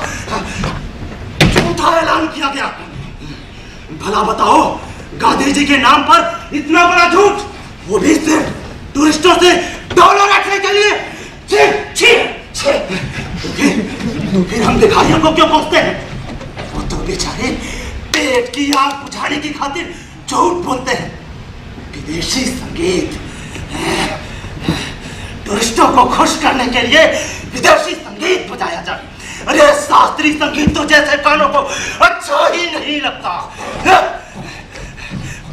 झूठा ऐलान किया गया। भला बताओ, गांधी जी के नाम पर इतना बड़ा झूठ, वो भी सिर्फ टूरिस्टों से डॉलर रखने के लिए। छी, छी, छी। तो फिर हम भिखारियों को क्यों पूछते हैं? वो तो बेचारे पेट की आग बुझाने की खातिर झूठ बोलते हैं। विदेशी संगीत, टूरिस्टों को खुश करने के लिए विदेशी संगीत बजाया जाए। अरे शास्त्रीय संगीत तो जैसे कानों को अच्छा ही नहीं लगता।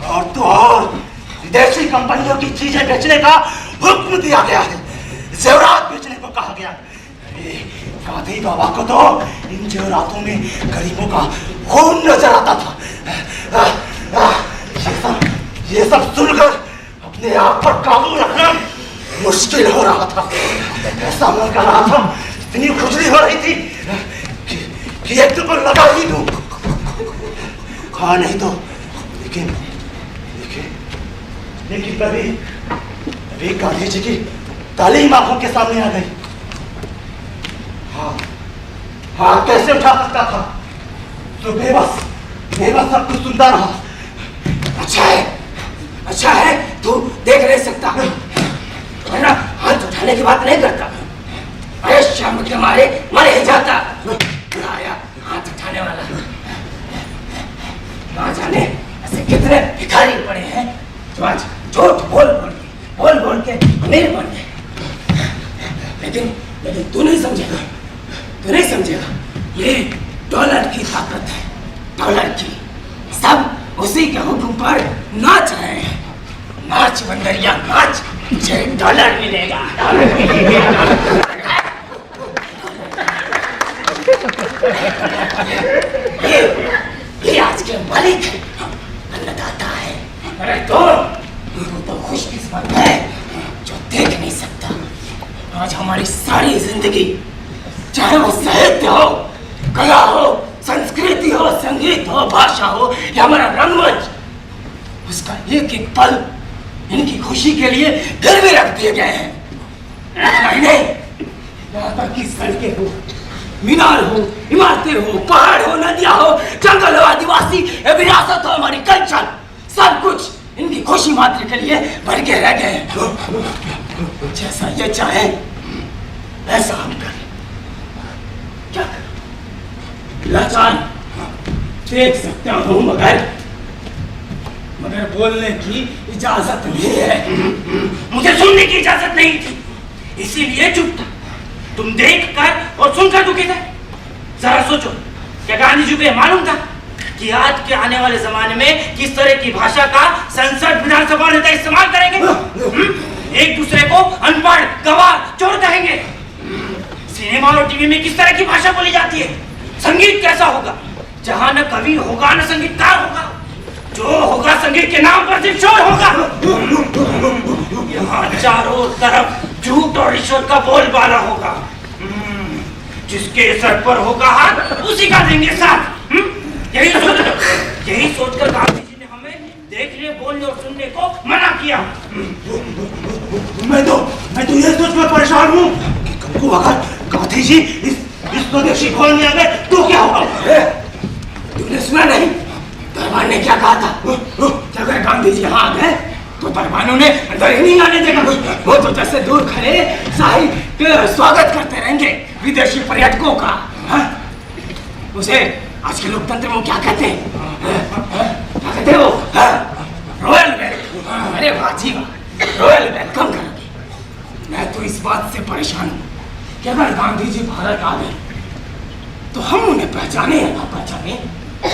और तो और विदेशी कंपनियों की चीजें बेचने का हुक्म दिया गया है, जेवरात बेचने को कहा गया। गांधी बाबा को तो इन जेवरातों में गरीबों का खून नजर आता था। ये सब सुनकर अपने आप पर काबू रखना मुश्किल हो रहा था। ऐसा मन कर रहा था, इतनी खुजली हो रही थी कि एक तो लगा ही दूं। हाँ नहीं तो लेकिन तभी गांधी जी की तालीम आंखों के सामने आ गई। हाँ कैसे उठा सकता था? तो बेबस सब कुछ सुनता रहा। अच्छा है, तू देख नहीं सकता, वरना हाथ उठाने की बात नहीं करता। अरे शाम के मारे मर ही जाता। आया हाथ उठाने वाला। ना जाने ऐसे कितने भिखारी पड़े हैं जो आज झूठ बोल के अमीर बन गए। लेकिन तू नहीं समझेगा। ये डॉलर की ताकत है, डॉलर की। सब उसी के हुक्म पर नाच रहे हैं। नाच बंदरिया नाच, तुझे $1 मिलेगा। ये आज के मालिक है, अन्नदाता है। अरे तो खुशकिस्मत है जो देख नहीं सकता। आज हमारी सारी जिंदगी, चाहे वो साहित्य हो, कला हो, संस्कृति हो, संगीत हो, भाषा हो या हमारा रंगमंच, उसका एक एक पल इनकी खुशी के लिए गिरवी रख दिए गए हैं। नहीं, यहाँ तक की सड़कें हो, मीनार हो, इमारतें हो, पहाड़ हो, नदियां हो, जंगल हो, आदिवासी विरासत हो, हमारी कल्चर, सब कुछ इनकी खुशी मात्र के लिए भर के रह गए हैं। जैसा ये चाहे वैसा हम करें। क्या करें? लाचार देख सकता हूं, मगर बोलने की इजाजत नहीं है। मुझे सुनने की इजाजत नहीं थी, इसीलिए चुप था। तुम देखकर और सुनकर दुखी थे। जरा सोचो, क्या गांधी जी को यह मालूम था कि आज के आने वाले जमाने में किस तरह की भाषा का संसद विधानसभा नेता इस्तेमाल करेंगे? एक दूसरे को अनपढ़, गवार, चोर कहेंगे। सिनेमा और टीवी में किस तरह की भाषा बोली जाती है? संगीत कैसा होगा जहां न कवि होगा न संगीतकार होगा, जो होगा संगीत के नाम पर सिर्फ शोर होगा। यहाँ चारों तरफ झूठ और रिश्वत का बोलबाला होगा। जिसके सर पर होगा हाथ उसी का देंगे साथ। यही सोचकर गांधी जी ने हमें देखने, बोलने और सुनने को मना किया। मैं तो ये सोचकर परेशान हूँ कि कल को अगर गांधी जी इस स्वदेशी भवन में आ गए तो क्या होगा? तुमने सुना नहीं? दरबार ने क्या कहा था? कि अगर गांधी जी यहाँ आ गए तो दरबारों ने अंदर ही नहीं आने देगा। वो तो जैसे दूर खड़े स्वागत करते रहेंगे विदेशी पर्यटकों का। उसे आज के लोकतंत्र में क्या कहते हैं? क्या कहते हैं वो? Royal welcome. अरे वाह जी वाह, रॉयल वेलकम करोगे। मैं तो इस बात से परेशान हूँ कि अगर गांधी जी भारत आ गए तो हम उन्हें पहचाने या ना पहचाने,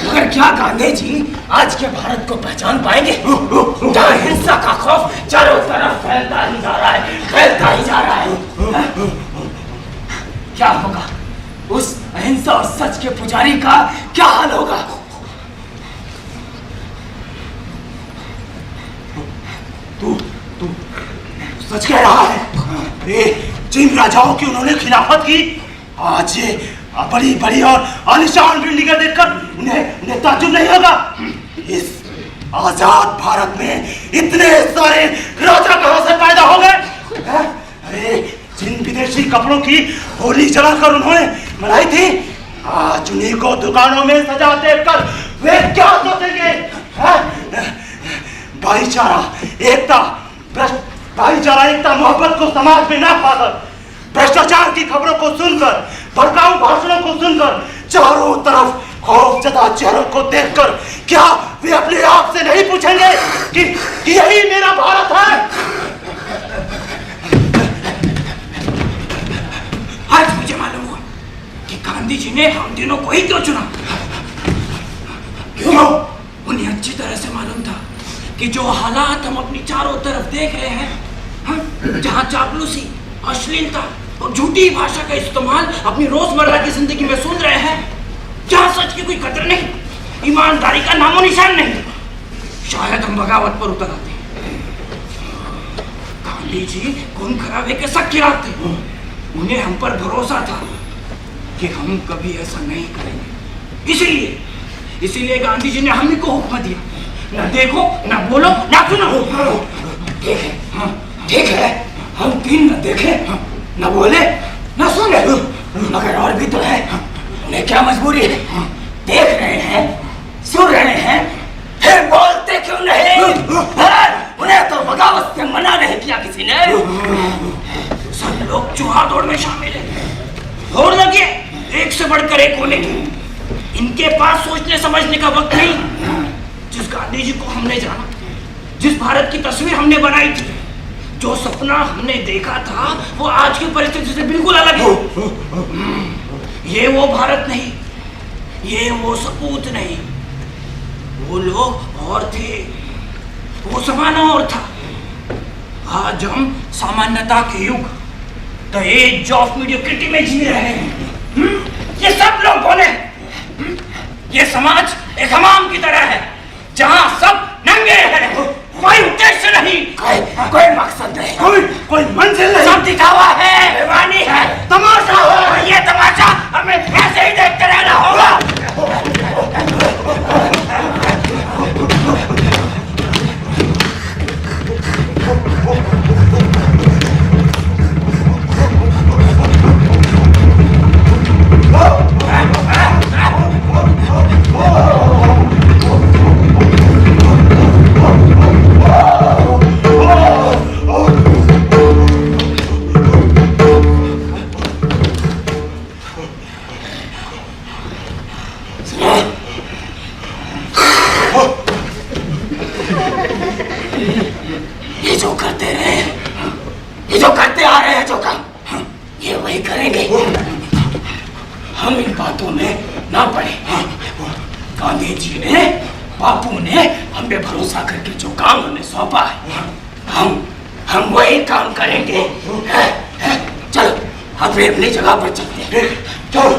मगर क्या गांधी जी आज के भारत को पहचान पाएंगे? जहाँ हिंसा का खौफ चारों तरफ फैलता ही जा रहा है, फैलता ही जा रहा है। क्या होगा उस अहिंसा और सच के पुजारी का? क्या हाल होगा? तू सच कह रहा है? जिन राजाओं की उन्होंने खिलाफत की, आज ये बड़ी बड़ी और आलिशान बिल्डिंगें देखकर उन्हें ताज्जुब नहीं होगा। इस आजाद भारत में इतने सारे राजा कहां से पैदा हो गए? अरे जिन विदेशी कपड़ों की होली जलाकर उन्होंने मनाई थी, आज उन्हीं को दुकानों में सजा देखकर वे क्या सोचेंगे? भाईचारा, एकता, मोहब्बत को समाज में ना पाकर, भ्रष्टाचार की खबरों को सुनकर, भड़काऊ भाषणों को सुनकर, चारों तरफ खौफजदा चेहरों को देखकर क्या वे अपने आप से नहीं पूछेंगे कि यही मेरा भारत है? आज मुझे मालूम हुआ कि गांधी जी ने हम दिनों को ही क्यों चुना। क्यों? उन्हें अच्छी तरह से मालूम था कि जो हालात हम अपनी चारों तरफ देख रहे हैं, जहां चापलूसी, अश्लीलता और झूठी भाषा का इस्तेमाल अपनी रोजमर्रा की जिंदगी में सुन रहे हैं, जहां सच की कोई कदर नहीं, ईमानदारी का नामो निशान नहीं, शायद हम बगावत पर उतर आते। गांधी जी खून खराबे के शक खिलाते, उन्हें हम पर भरोसा था कि हम कभी ऐसा नहीं करेंगे। इसीलिए गांधी जी ने हम ही को हुक्म दिया, न देखो, न बोलो, न सुनो। ठीक है, हम तीन न देखे, न बोले, न सुने, मगर और भी तो है। उन्हें क्या मजबूरी है? देख रहे हैं, सुन रहे हैं, फिर बोलते क्यों नहीं? उन्हें तो बगावत से मना नहीं किया किसी ने। सब लोग चूहा दौड़ में शामिल है। दौड़ लगी एक से बढ़कर एक होने की। इनके पास सोचने समझने का वक्त नहीं। जिस गांधी जी को हमने जाना, जिस भारत की तस्वीर हमने बनाई थी, जो सपना हमने देखा था, वो आज की परिस्थिति से बिल्कुल अलग है। ये वो भारत नहीं, ये वो सपूत नहीं, वो लोग और थे, वो जमाना और था। आज हम सामान्यता के युग, द एज ऑफ मीडियोक्रिटी में जी रहे हैं। ये सब लोग बोले, ये समाज एक हमाम की तरह है जहां सब नंगे हैं, कोई उद्देश्य नहीं, कोई मकसद नहीं, कोई मंजिल नहीं, सब दिखावा है, बेईमानी है, तमाशा है। ये तमाशा हमें ऐसे ही देखते रहना होगा। ये जो करते रहे, ये जो करते आ रहे हैं जो काम, ये वही करेंगे। हम इन बातों में ना पड़े। गांधी जी ने, बापू ने हम पे भरोसा करके जो काम हमें सौंपा है, हम वही काम करेंगे। चलो अपनी अपनी जगह पर चलते हैं। चलो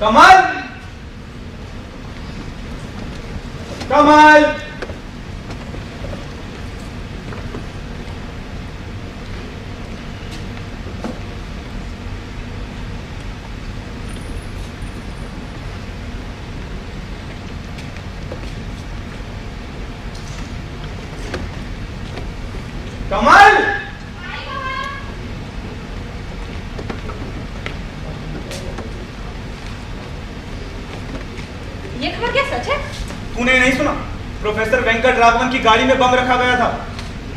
कमल, कमल, कमल, ये खबर क्या सच है? तूने नहीं सुना? प्रोफेसर वेंकट राघवन की गाड़ी में बम रखा गया था,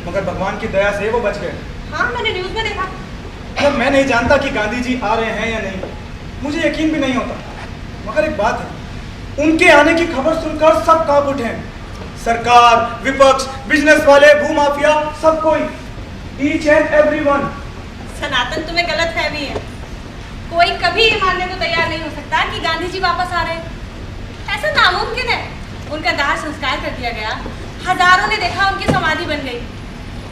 मगर भगवान की दया से वो बच गए। हाँ, मैंने न्यूज़ में देखा। मतलब मैं नहीं जानता कि गांधी जी आ रहे हैं या नहीं, मुझे यकीन भी नहीं होता। मगर एक बात है, उनके आने की खबर सुनकर सब कांप उठे हैं। सरकार, विपक्ष, बिजनेस वाले, भूमाफिया, सब कोई, ईच एंड एवरीवन। सनातन, तुम्हें गलतफहमी है। कोई कभी ये मानने को तैयार नहीं हो सकता कि गांधी जी वापस आ रहे हैं। ऐसा नामुमकिन है। उनका दाह संस्कार कर दिया गया, हजारों ने देखा, उनकी समाधि बन गई,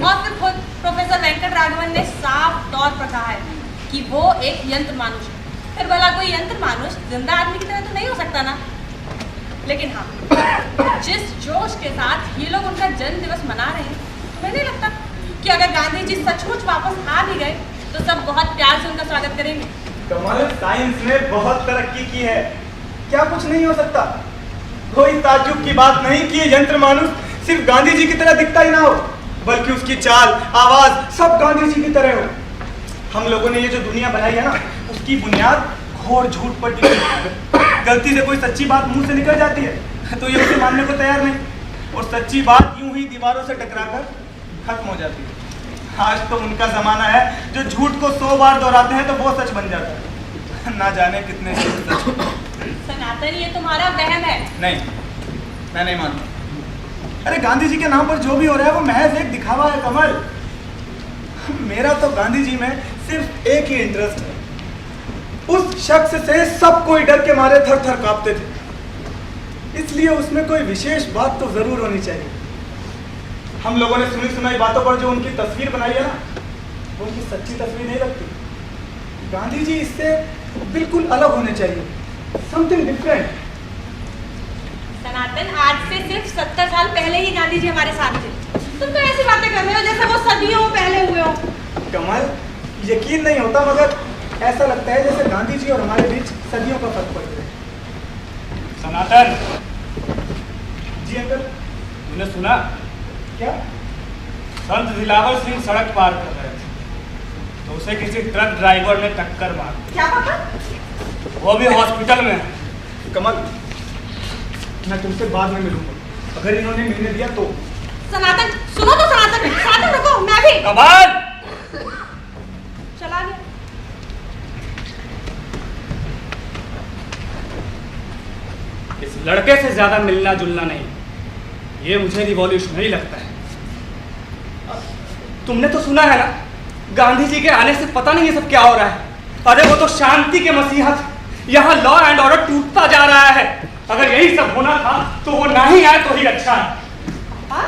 और फिर खुद प्रोफेसर वेंकट राघवन ने साफ तौर पर कहा है कि वो एक यंत्र मानुष है। फिर भला कोई यंत्र मानुष जिंदा आदमी की तरह तो नहीं हो सकता ना। लेकिन हाँ, जिस जोश के साथ ये लोग उनका जन्म दिवस मना रहे हैं, तुम्हें नहीं लगता कि अगर गांधी जी सचमुच वापस आ भी गए तो सब बहुत प्यार से उनका स्वागत करेंगे? कमल, साइंस ने बहुत तरक्की की है, क्या कुछ नहीं हो सकता। कोई ताज्जुब की बात नहीं कि ये यंत्र मानुष सिर्फ गांधी जी की तरह दिखता ही ना हो, बल्कि उसकी चाल, आवाज सब गांधी जी की तरह हो। हम लोगों ने ये जो दुनिया बनाई है ना, उसकी बुनियाद घोर झूठ पर टिकी है। गलती से कोई सच्ची बात मुंह से निकल जाती है तो ये उसे मानने को तैयार नहीं, और सच्ची बात यूं ही दीवारों से टकराकर खत्म हो जाती है। आज तो उनका जमाना है जो झूठ को 100 बार दोहराते हैं तो वो सच बन जाता है। ना जाने कितने सच। सनातन, ये तुम्हारा वहम है। नहीं, मैं नहीं मानता। अरे गांधी जी के नाम पर जो भी हो रहा है वो महज एक दिखावा है कमल। मेरा तो गांधी जी में सिर्फ एक ही इंटरेस्ट है, उस शख्स से सब कोई डर के मारे थर थर कांपते थे, इसलिए उसमें कोई विशेष बात तो जरूर होनी चाहिए। हम लोगों ने सुनी सुनाई बातों पर जो उनकी तस्वीर बनाई है ना, वो उनकी सच्ची तस्वीर नहीं लगती। गांधी जी इससे बिल्कुल अलग होने चाहिए, समथिंग डिफरेंट। सनातन, आज से सिर्फ 70 साल पहले ही गांधी जी हमारे साथ थे। तुम तो ऐसी बातें कर रहे हो जैसे वो सदियों पहले हुए हो। कमल, यकीन नहीं होता मगर ऐसा लगता है जैसे गांधी जी और हमारे बीच सदियों का फर्क पड़ गया। सनातन, जी अंकल। तूने सुना? क्या? संत दिलावर सिंह सड़क पार कर रहे थे तो उसे किसी ट्रक ड्राइवर ने टक्कर मार दी। क्या पापा? वो भी हॉस्पिटल में है। कमल, मैं तुमसे बाद में मिलूंगा, अगर इन्होंने मिलने दिया तो। सनातन सुनो तो, सनातन रुको, मैं भी। कमाल! चला गया। इस लड़के से ज्यादा मिलना जुलना नहीं, ये मुझे रिवॉल्यूशनरी लगता है। तुमने तो सुना है ना, गांधी जी के आने से पता नहीं ये सब क्या हो रहा है। अरे वो तो शांति के मसीहा थे, यहाँ लॉ एंड ऑर्डर टूटता जा रहा है। अगर यही सब होना था तो वो ना ही आए तो ही अच्छा है। पापा,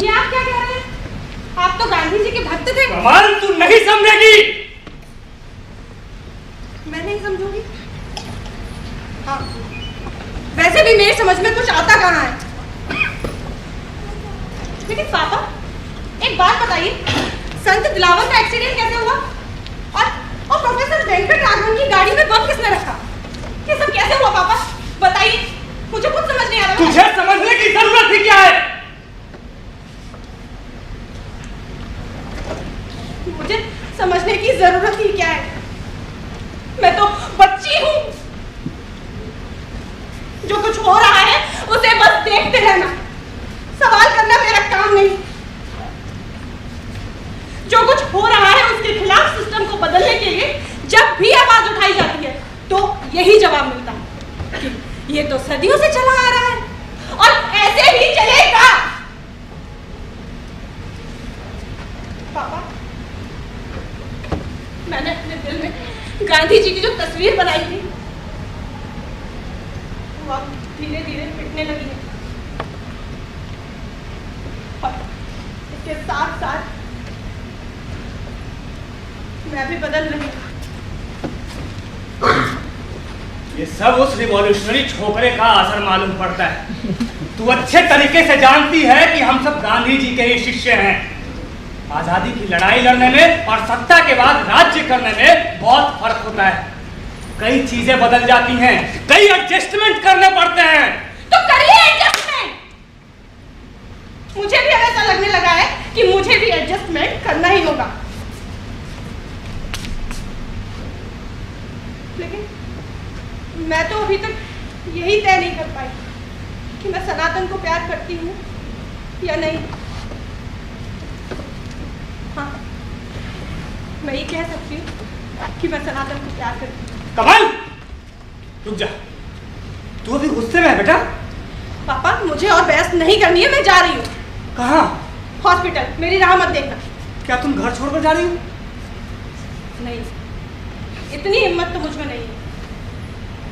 ये आप क्या कह रहे हैं? आप तो गांधी जी के भक्त थे। कमाल, तू नहीं समझेगी। मैं नहीं समझूंगी। हाँ, वैसे भी मेरी समझ में कुछ आता कहाँ है। लेकिन पापा, एक बात बताइए, संत दिलावर का एक्सीडेंट कैसे हुआ? और प्रोफेसर वेंकट राघवन की गाड़ी में बम किसने रखा? ये सब कैसे हुआ पापा? बताइए, मुझे कुछ समझ नहीं आ रहा। तुझे समझने की जरूरत ही क्या है? मुझे समझने की जरूरत ही क्या है? मैं तो बच्ची हूँ। जो कुछ हो रहा है उसे बस देखते रहना, सवाल करना मेरा काम नहीं। जो कुछ हो रहा है उसके खिलाफ सिस्टम को बदलने के लिए जब भी आवाज उठाई जाती है तो यही जवाब मिलता है कि ये तो सदियों से चला आ रहा है और ऐसे ही चलेगा। पापा, मैंने अपने दिल में गांधी जी की जो तस्वीर बनाई थी वो अब धीरे धीरे मिटने लगी है। और इसके साथ साथ मैं भी बदल रही हूँ। ये सब उस रिवॉल्यूशनरी छोकरे का असर मालूम पड़ता है। तू अच्छे तरीके से जानती है कि हम सब गांधी जी के ही शिष्य हैं। आजादी की लड़ाई लड़ने में और सत्ता के बाद राज्य करने में बहुत फर्क होता है। कई चीजें बदल जाती हैं, कई एडजस्टमेंट करने पड़ते हैं। तो करिए एडजस्टमेंट। मुझे भी अब ऐसा लगने लगा है कि मुझे भी एडजस्टमेंट करना ही होगा। लेकिन मैं तो अभी तक यही तय नहीं कर पाई कि मैं सनातन को प्यार करती हूँ या नहीं। हाँ, मैं ये कह सकती हूँ कि मैं सनातन को प्यार करती हूँ। कमल, रुक जा। तू अभी गुस्से में है बेटा? पापा, मुझे और बहस नहीं करनी है, मैं जा रही हूँ। कहाँ? हॉस्पिटल। मेरी राह मत देखना। क्या तुम घर छोड़कर जा रही हो? नहीं, इतनी हिम्मत तो मुझ में नहीं है।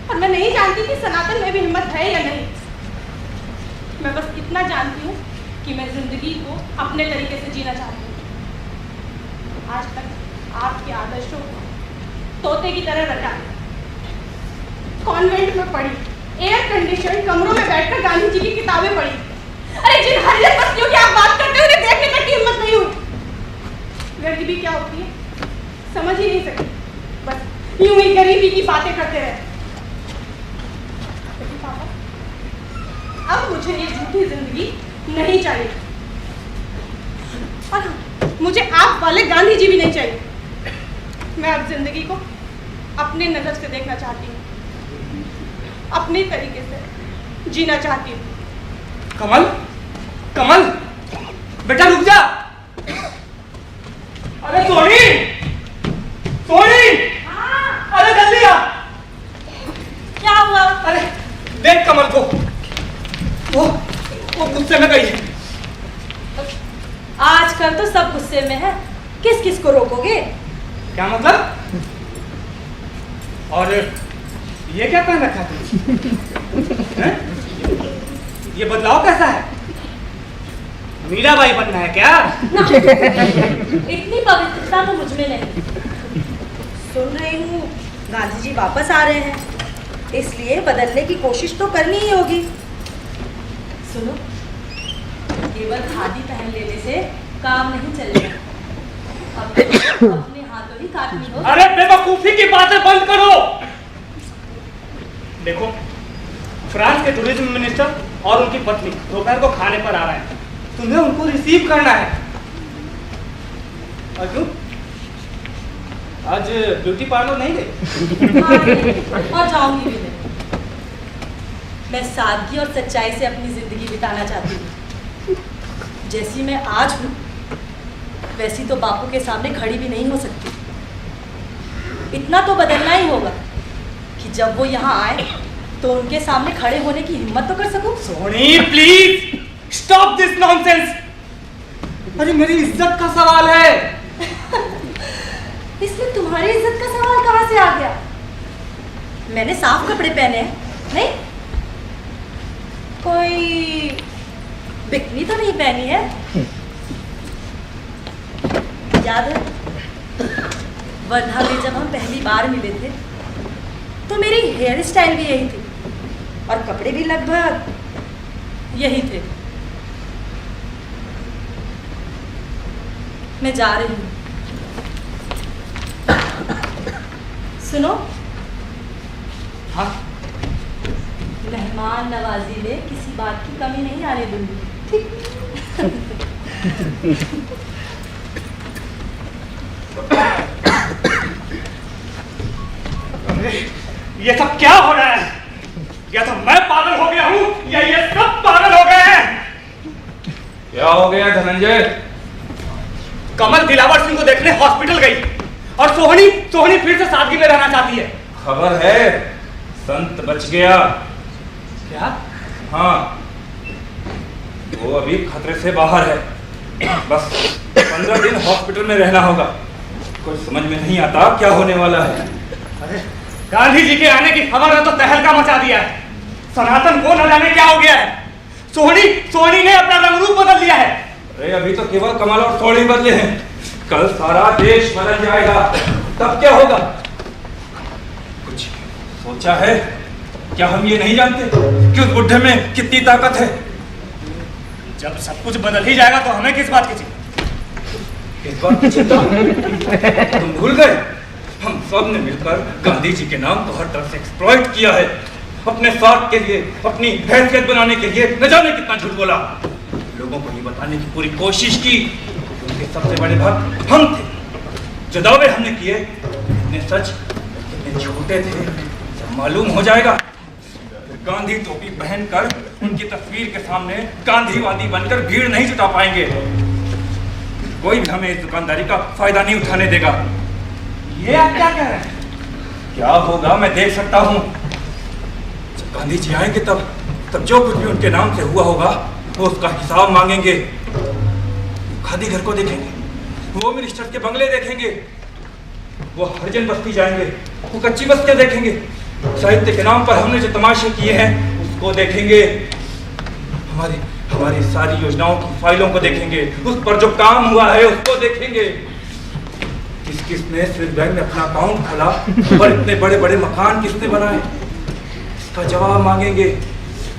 और मैं नहीं जानती कि सनातन में भी हिम्मत है या नहीं। मैं बस इतना जानती हूँ कि मैं जिंदगी को अपने तरीके से जीना चाहती हूँ। आज तक आपके आदर्शों को तोते की तरह रटा, कॉन्वेंट में पढ़ी, एयर कंडीशन कमरों में बैठकर गांधी जी की किताबें पढ़ी। अरे जिन हरिजन बस्तियों की आप बात करते हो उन्हें देखने तक की हिम्मत नहीं हुई। गरीबी क्या होती है समझ ही नहीं सकती, बस यूं ही गरीबी की बातें करते रहे। लेकिन पापा, अब मुझे ये झूठी जिंदगी नहीं चाहिए। और मुझे आप वाले गांधी जी भी नहीं चाहिए। मैं अब जिंदगी को अपने नजर से देखना चाहती हूँ, अपने तरीके से जीना चाहती हूँ। कमल, कमल, बेटा रुक जा। अरे सोनी, सोनी, अरे जल्दी आ। क्या हुआ? अरे देख कमल को, वो गुस्से में गई है। आजकल तो सब गुस्से में है, किस किस को रोकोगे? क्या मतलब? और ये क्या पहन रखा तुमने? ये बदलाव कैसा है? मीराबाई बनना है क्या? ना, इतनी पवित्रता तो मुझ में नहीं। सुन रही हूँ गांधी जी वापस आ रहे हैं, इसलिए बदलने की कोशिश तो करनी ही होगी। सुनो, केवल खादी पहन लेने से काम नहीं चलेगा, अपने हाथों ही काटनी हो। अरे बेवकूफी की बातें बंद करो। देखो, फ्रांस के टूरिज्म मिनिस्टर और उनकी पत्नी दोपहर को खाने पर आ रहे हैं, तुम्हें उनको रिसीव करना है। और क्यों? आज ब्यूटी पार्लर नहीं गई? हाँ, नहीं, और जाऊंगी भी नहीं। मैं सादगी और सच्चाई से अपनी जिंदगी बिताना चाहती हूँ। जैसी मैं आज हूँ वैसी तो बापू के सामने खड़ी भी नहीं हो सकती। इतना तो बदलना ही होगा कि जब वो यहाँ आए तो उनके सामने खड़े होने की हिम्मत तो कर सकूं। Soni please stop this nonsense. अरे मेरी इज्जत का सवाल है। इसमें तुम्हारी इज्जत का सवाल कहाँ से आ गया? मैंने साफ कपड़े पहने हैं, नहीं? कोई बिकनी तो नहीं पहनी है? याद है वर्धा में जब हम पहली बार मिले थे तो मेरी हेयर स्टाइल भी यही थी और कपड़े भी लगभग यही थे। मैं जा रही हूँ। सुनो, हाँ? मेहमान नवाजी में किसी बात की कमी नहीं आने दूंगी, ठीक? ये सब क्या हो रहा है? या तो मैं पागल हो गया हूँ या ये सब पागल हो गए हैं। क्या हो गया धनंजय? कमल दिलावर सिंह को देखने हॉस्पिटल गई और सोहनी फिर से सादगी में रहना चाहती है। खबर है संत बच गया। क्या? हाँ, वो अभी खतरे से बाहर है। बस 15 दिन हॉस्पिटल में रहना होगा। कुछ समझ में नहीं आता क्या होने वाला है। अरे गांधी जी के आने की खबर ने तो तहलका मचा दिया है। सनातन को न जाने क्या हो गया है। सोहनी ने अपना रंग रूप बदल लिया है। अरे अभी तो केवल कमल और सोहनी बदले हैं, कल सारा देश बदल जाएगा। तब क्या होगा? कुछ सोचा है? क्या हम ये नहीं जानते कि उस बुढ़े में कितनी ताकत है? जब सब कुछ बदल ही जाएगा तो हमें किस बात की चिंता? किस बात की चिंता? तुम भूल गए हम सब ने मिलकर गांधी जी के नाम को हर तरफ से एक्सप्लॉइट किया है। अपने स्वार्थ के लिए, अपनी हैसियत बनाने के लिए न जाने कितना झूठ बोला। लोगों को ये बताने की पूरी कोशिश की उनके सबसे बड़े भक्त हम थे। जो दावे हमने किए कितने सच कितने झूठे थे सब मालूम हो जाएगा। फिर गांधी टोपी पहनकर उनकी तस्वीर के सामने गांधीवादी बनकर भीड़ नहीं जुटा पाएंगे। कोई भी हमें इस दुकानदारी का फायदा नहीं उठाने देगा। ये आप क्या कह रहे हैं? क्या होगा मैं देख सकता हूँ। जब गांधी जी आएंगे तब जो कुछ भी उनके नाम से हुआ होगा वो उसका हिसाब मांगेंगे। खादी घर को देखेंगे, वो मिनिस्टर के बंगले देखेंगे, वो हरिजन बस्ती जाएंगे, वो कच्ची बस्तियां देखेंगे, साहित्य के नाम पर हमने जो तमाशे किए हैं उसको देखेंगे, हमारी सारी योजनाओं की फाइलों को देखेंगे, उस पर जो काम हुआ है उसको देखेंगे। किसने स्विस बैंक में अपना अकाउंट खोला और इतने बड़े बड़े मकान किसने बनाए इसका जवाब मांगेंगे।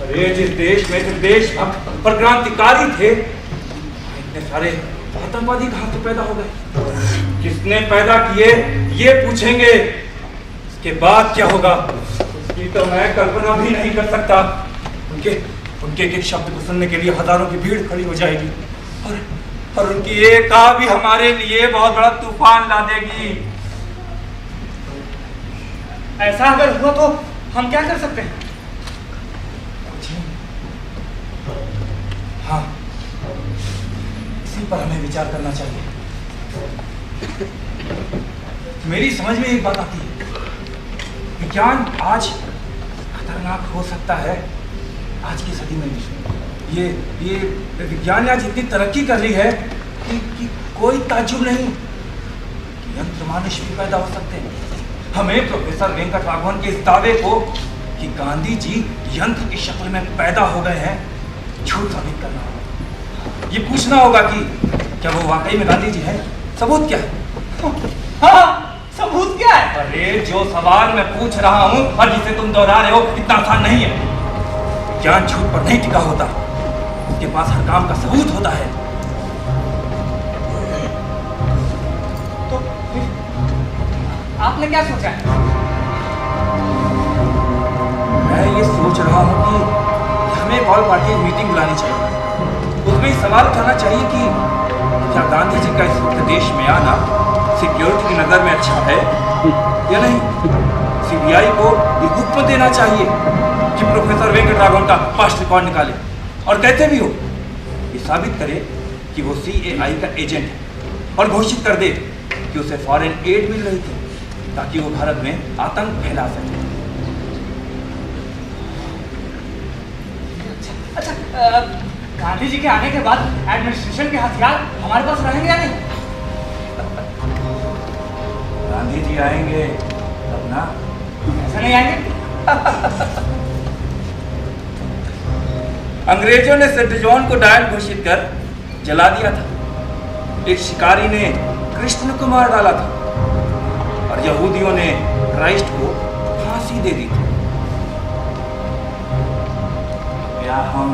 अरे जिस देश में सिर्फ देशभक्त और क्रांतिकारी थे इतने सारे आतंकवादी कहां से पैदा हो गए? किसने पैदा किए ये पूछेंगे। इसके बाद क्या होगा उसकी तो मैं कल्पना भी नहीं कर सकता। उनके एक शब्द को सुनने के लिए हजारों की भीड़ खड़ी हो जाएगी और उनकी एक आ भी हमारे लिए बहुत बड़ा तूफान ला देगी। ऐसा अगर हुआ तो हम क्या कर सकते हैं? हाँ, इसी पर हमें विचार करना चाहिए। मेरी समझ में एक बात आती है, विज्ञान आज खतरनाक हो सकता है। आज की सदी में ये विज्ञान आज इतनी तरक्की कर रही है कि कोई ताज्जुब नहीं कि यंत्र मानुष भी पैदा हो सकते हैं। हमें प्रोफेसर वेंकट राघवन के इस दावे को कि गांधी जी यंत्र की शक्ल में पैदा हो गए हैं झूठ साबित करना होगा। ये पूछना होगा कि क्या वो वाकई में गांधी जी है? सबूत क्या है? हाँ, सबूत क्या है? अरे जो सवाल मैं पूछ रहा हूँ और जिसे तुम दोहरा रहे हो इतना आसान नहीं है। ज्ञान झूठ पर नहीं टिका होता, उसके पास हर काम का सबूत होता है। तो आपने क्या सोचा है? मैं ये सोच रहा हूँ कि हमें एक ऑल पार्टी मीटिंग बुलानी चाहिए। उसमें ये सवाल उठाना चाहिए कि क्या गांधी जी का इस वक्त देश में आना सिक्योरिटी की नज़र में अच्छा है या नहीं। सीबीआई को ये हुक्म देना चाहिए कि प्रोफेसर वेंकटराघवन का फास्ट रिकॉर्ड निकाले और कहते भी हो ये साबित करे कि वो CAI का एजेंट है और घोषित कर दे कि उसे फॉरेन एड मिल रही थी ताकि वो भारत में आतंक फैला सके। अच्छा, गांधी जी के आने के बाद एडमिनिस्ट्रेशन के हथियार हमारे पास रहेंगे या नहीं? गांधी जी आएंगे तब ना। ऐसा नहीं आएंगे? अंग्रेजों ने सेंट जॉन को डायन घोषित कर जला दिया था। एक शिकारी ने कृष्ण को मार डाला था और यहूदियों ने क्राइस्ट को फांसी दे दी थी। क्या हम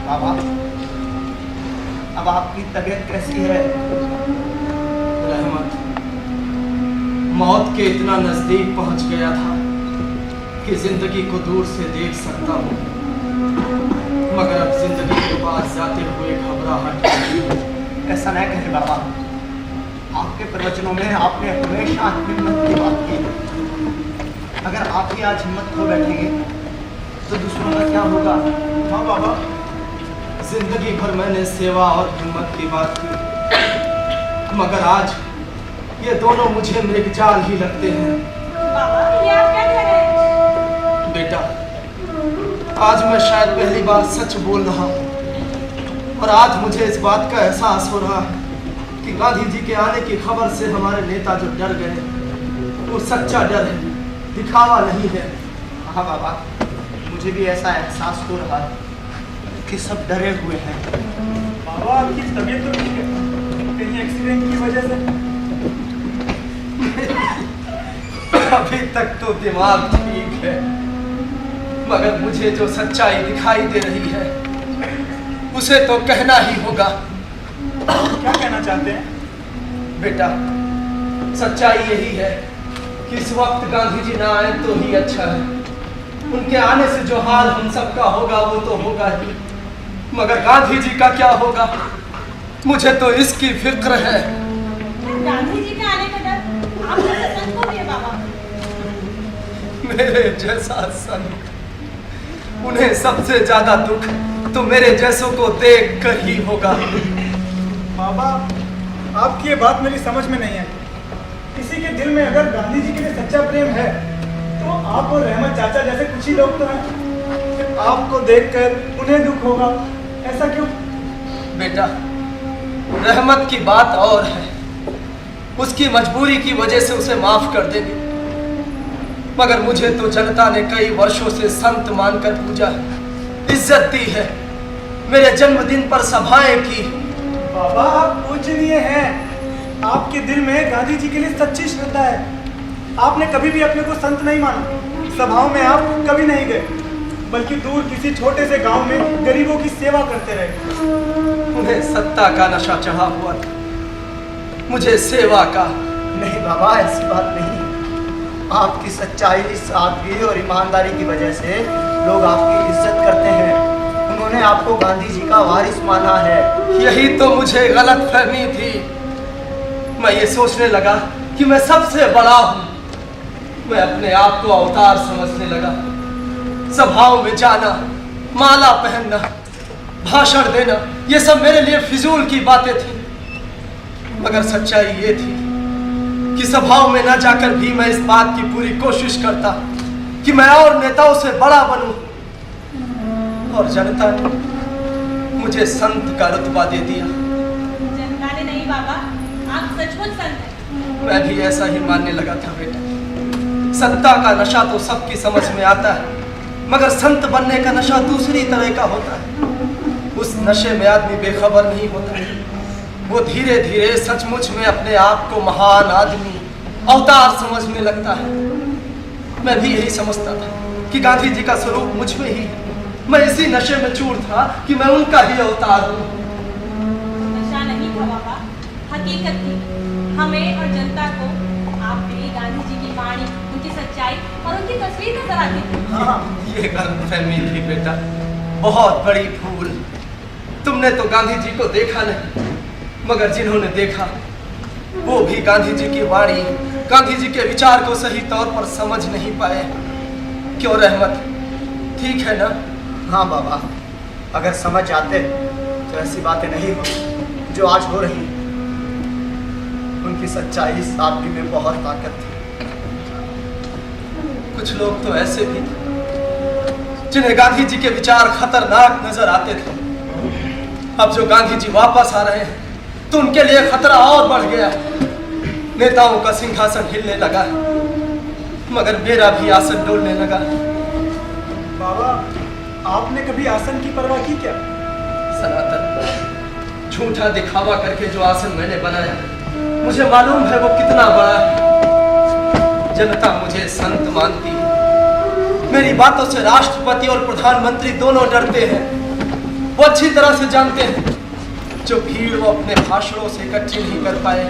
बाबा, अब आपकी तबीयत कैसी है? रहमत, मौत के इतना नजदीक पहुंच गया था कि जिंदगी को दूर से देख सकता हूँ, मगर अब जिंदगी के पास जाते हुए घबराहट। ऐसा नहीं कहे बाबा, आपके प्रवचनों में आपने हमेशा हिम्मत की बात की। अगर आप ही आज हिम्मत खो बैठेंगे तो दूसरों का क्या होगा? हाँ बाबा, जिंदगी भर मैंने सेवा और हिम्मत की बात की, मगर आज ये दोनों मुझे मृगजाल ही लगते हैं। बाबा, ये आप क्या कह रहे हैं? बेटा, आज मैं शायद पहली बार सच बोल रहा हूँ और आज मुझे इस बात का एहसास हो रहा है कि गांधी जी के आने की खबर से हमारे नेता जो डर गए वो सच्चा डर है, दिखावा नहीं है। हाँ बाबा, मुझे भी ऐसा एहसास हो रहा है कि सब डरे हुए हैं। बाबा, आपकी तबीयत तो ठीक है? कहीं एक्सीडेंट की वजह से? अभी तक तो दिमाग ठीक है, मगर मुझे जो सच्चाई दिखाई दे रही है उसे तो कहना ही होगा। क्या कहना चाहते हैं? बेटा, सच्चाई यही है कि इस वक्त गांधी जी ना आए तो ही अच्छा है। उनके आने से जो हाल हम सबका होगा वो तो होगा ही, मगर गांधी जी का क्या होगा मुझे तो इसकी फिक्र है। गांधी जी के आने का डर आप जैसे संत को भी है बाबा। मेरे जैसा संत, उन्हें सबसे ज्यादा दुख तो मेरे जैसों को देख कर ही होगा। बाबा, आपकी ये बात मेरी समझ में नहीं है। किसी के दिल में अगर गांधी जी के लिए सच्चा प्रेम है तो आप और रहमत चाचा जैसे कुछ ही लोग तो हैं। आपको देखकर उन्हें दुख होगा, ऐसा क्यों? बेटा, रहमत की बात और है, उसकी मजबूरी की वजह से उसे माफ कर देंगे, मगर मुझे तो जनता ने कई वर्षों से संत मानकर पूजा है, इज्जत दी है, मेरे जन्मदिन पर सभाएं की। बाबा, आप पूजनीय हैं। आपके दिल में गांधी जी के लिए सच्ची श्रद्धा है। आपने कभी भी अपने को संत नहीं माना। सभाओं में आप कभी नहीं गए, बल्कि दूर किसी छोटे से गांव में गरीबों की सेवा करते रहे। उन्हें सत्ता का नशा चढ़ा हुआ था, मुझे सेवा का। नहीं बाबा, ऐसी बात नहीं। आपकी सच्चाई, सादगी और ईमानदारी की वजह से लोग आपकी इज्जत करते हैं। उन्होंने आपको गांधी जी का वारिस माना है। यही तो मुझे गलत फहमी थी। मैं ये सोचने लगा कि मैं सबसे बड़ा हूँ। मैं अपने आप को अवतार समझने लगा। सभाओं में जाना, माला पहनना, भाषण देना, ये सब मेरे लिए फिजूल की बातें थी। मगर सच्चाई ये थी कि सभाओं में न जाकर भी मैं इस बात की पूरी कोशिश करता कि मैं और नेताओं से बड़ा बनूं। और जनता ने मुझे संत का रुतबा दे दिया। जनता ने नहीं बाबा, आप सचमुच संत हैं। मैं भी ऐसा ही मानने लगा था बेटा। सत्ता का नशा तो सबकी समझ में आता है, मगर संत बनने का नशा दूसरी तरह का होता है। उस नशे में आदमी बेखबर नहीं होता। वो धीरे धीरे सचमुच में अपने आप को महान आदमी, अवतार समझने लगता है। मैं भी यही समझता था कि गांधी जी का स्वरूप मुझ में ही है। मैं इसी नशे में चूर था कि मैं उनका ही अवतार हूँ। नशा नहीं था बाबा, हकीकत थी। हमें और जनता को आप में गांधी जी की वाणी, उनकी सच्चाई और उनकी तस्वीर नजर आती थी। हाँ, ये गलतफहमी थी बेटा, बहुत बड़ी भूल। तुमने तो गांधी जी को देखा नहीं, मगर जिन्होंने देखा वो भी गांधी जी की वाणी, गांधी जी के विचार को सही तौर पर समझ नहीं पाए। क्यों रहमत, ठीक है ना? हाँ बाबा, अगर समझ जाते तो ऐसी बातें नहीं हो जो आज हो रही। उनकी सच्चाई, सादगी में बहुत ताकत थी। कुछ लोग तो ऐसे भी थे जिन्हें गांधी जी के विचार खतरनाक नजर आते थे। अब जो गांधी जी वापस आ रहे हैं तो उनके लिए खतरा और बढ़ गया। नेताओं का सिंहासन हिलने लगा, मगर मेरा भी आसन डोलने लगा। बाबा, आपने कभी आसन की परवाह की क्या? सनातन, झूठा दिखावा करके जो आसन मैंने बनाया, मुझे मालूम है वो कितना बड़ा है। जनता मुझे संत मानती है। मेरी बातों से राष्ट्रपति और प्रधानमंत्री दोनों डरते हैं। वो अच्छी तरह से जानते हैं जो भीड़ वो अपने भाषणों से इकट्ठी नहीं कर पाए,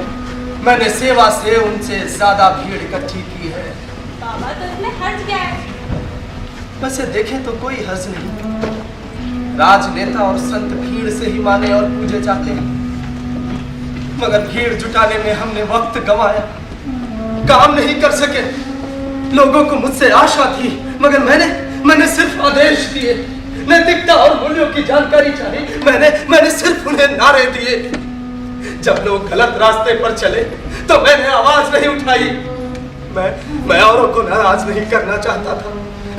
मैंने सेवा से उनसे ज्यादा भीड़ इकट्ठी की है। बाबा, तो इसमें हर्ज क्या है? वैसे देखें तो कोई हर्ज नहीं। राजनेता और संत भीड़ से ही माने और पूजे जाते हैं, मगर भीड़ जुटाने में हमने वक्त गंवाया, काम नहीं कर सके। लोगों को मुझसे आशा थी, मगर मैंने सिर्फ आदेश दिए। नैतिकता और मूल्यों की जानकारी चाहिए, मैंने सिर्फ उन्हें नारे दिए। जब लोग गलत रास्ते पर चले तो मैंने आवाज नहीं उठाई। मैं औरों को नाराज नहीं करना चाहता था,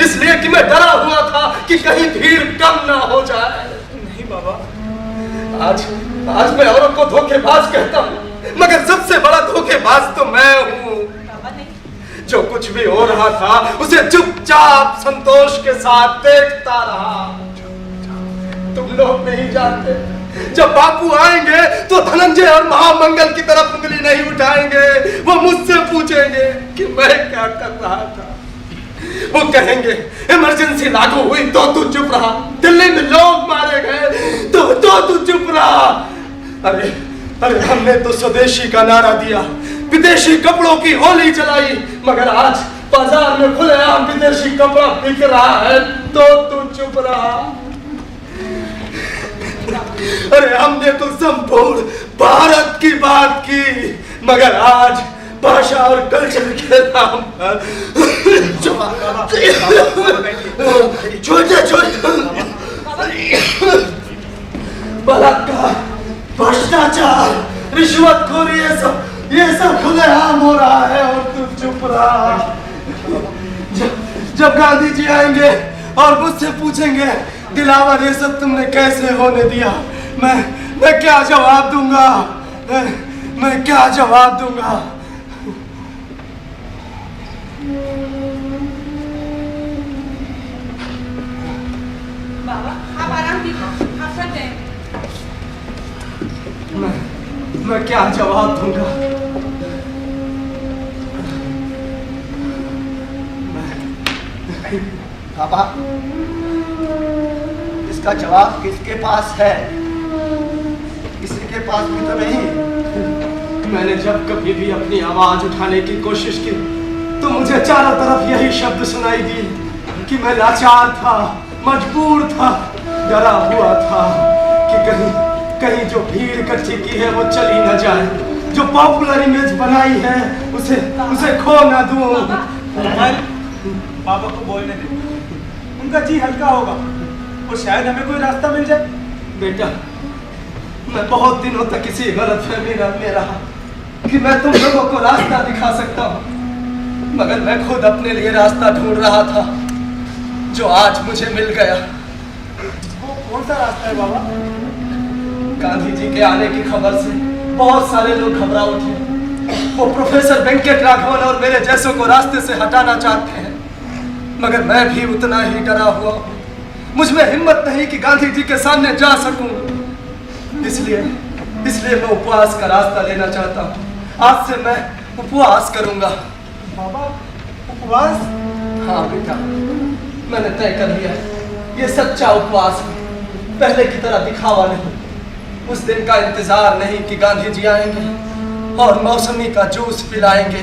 इसलिए कि मैं डरा हुआ था कि कहीं भीड़ कम ना हो जाए। नहीं बाबा, आज मैं औरों को धोखेबाज कहता हूँ, मगर सबसे बड़ा धोखेबाज तो मैं हूँ। बाबा नहीं, जो कुछ भी हो रहा था उसे चुपचाप संतोष के साथ देखता रहा। तुम लोग नहीं जानते, जब बापू आएंगे तो धनंजय और महामंगल की तरफ उंगली नहीं उठाएंगे। वो मुझसे पूछेंगे कि मैं क्या कर रहा था। वो कहेंगे इमरजेंसी लागू हुई तो तू चुप रहा, दिल्ली में लोग मारे गए तो तू चुप रहा। अरे हमने तो स्वदेशी का नारा दिया, विदेशी कपड़ों की होली चलाई, मगर आज बाजार में खुलेआम विदेशी कपड़ा बिक रहा है तो तू चुप रहा। अरे हमने तो संपूर्ण भारत की बात की, मगर आज भाषा और कल्चर के नाम पर बलात्कार, भ्रष्टाचार, रिश्वतखोरी, ये सब खुलेआम हो रहा है और तू चुप रहा। जब गांधी जी आएंगे और मुझसे पूछेंगे दिलावर ये सब तुमने कैसे होने दिया, मैं क्या जवाब दूंगा? मैं क्या जवाब दूंगा? बाबा आप आराम कीजिए, आप थक गए। मैं क्या जवाब दूंगा? बाबा, इसका जवाब किसके पास है? किसी के पास भी तो नहीं। मैंने जब कभी भी अपनी आवाज उठाने की कोशिश की तो मुझे चारों तरफ यही शब्द सुनाई दिए कि मैं लाचार था, मजबूर था, डरा हुआ था कि कहीं जो भीड़ इकट्ठी की है वो चली न जाए, जो पॉपुलर इमेज बनाई है उसे खो न दूं। बाबा को बोलने दे, उनका जी हल्का होगा और शायद हमें कोई रास्ता मिल जाए। बेटा, मैं बहुत दिनों तक इसी गलतफहमी में रहा कि मैं तुम लोगों को रास्ता दिखा सकता हूँ, मगर मैं खुद अपने लिए रास्ता ढूंढ रहा था जो आज मुझे मिल गया। वो कौन सा रास्ता है बाबा? गांधी जी के आने की खबर से बहुत सारे लोग घबरा उठे। वो प्रोफेसर वेंकट राघवन और मेरे जैसों को रास्ते से हटाना चाहते हैं, मगर मैं भी उतना ही डरा हुआ हूँ। मुझ में हिम्मत नहीं कि गांधी जी के सामने जा सकूं। इसलिए मैं उपवास का रास्ता लेना चाहता हूँ। आज से मैं उपवास करूंगा। बाबा, उपवास? हाँ बेटा, मैंने तय कर लिया, ये सच्चा उपवास है, पहले की तरह दिखावा नहीं। उस दिन का इंतजार नहीं कि गांधी जी आएंगे और मौसमी का जूस पिलाएंगे।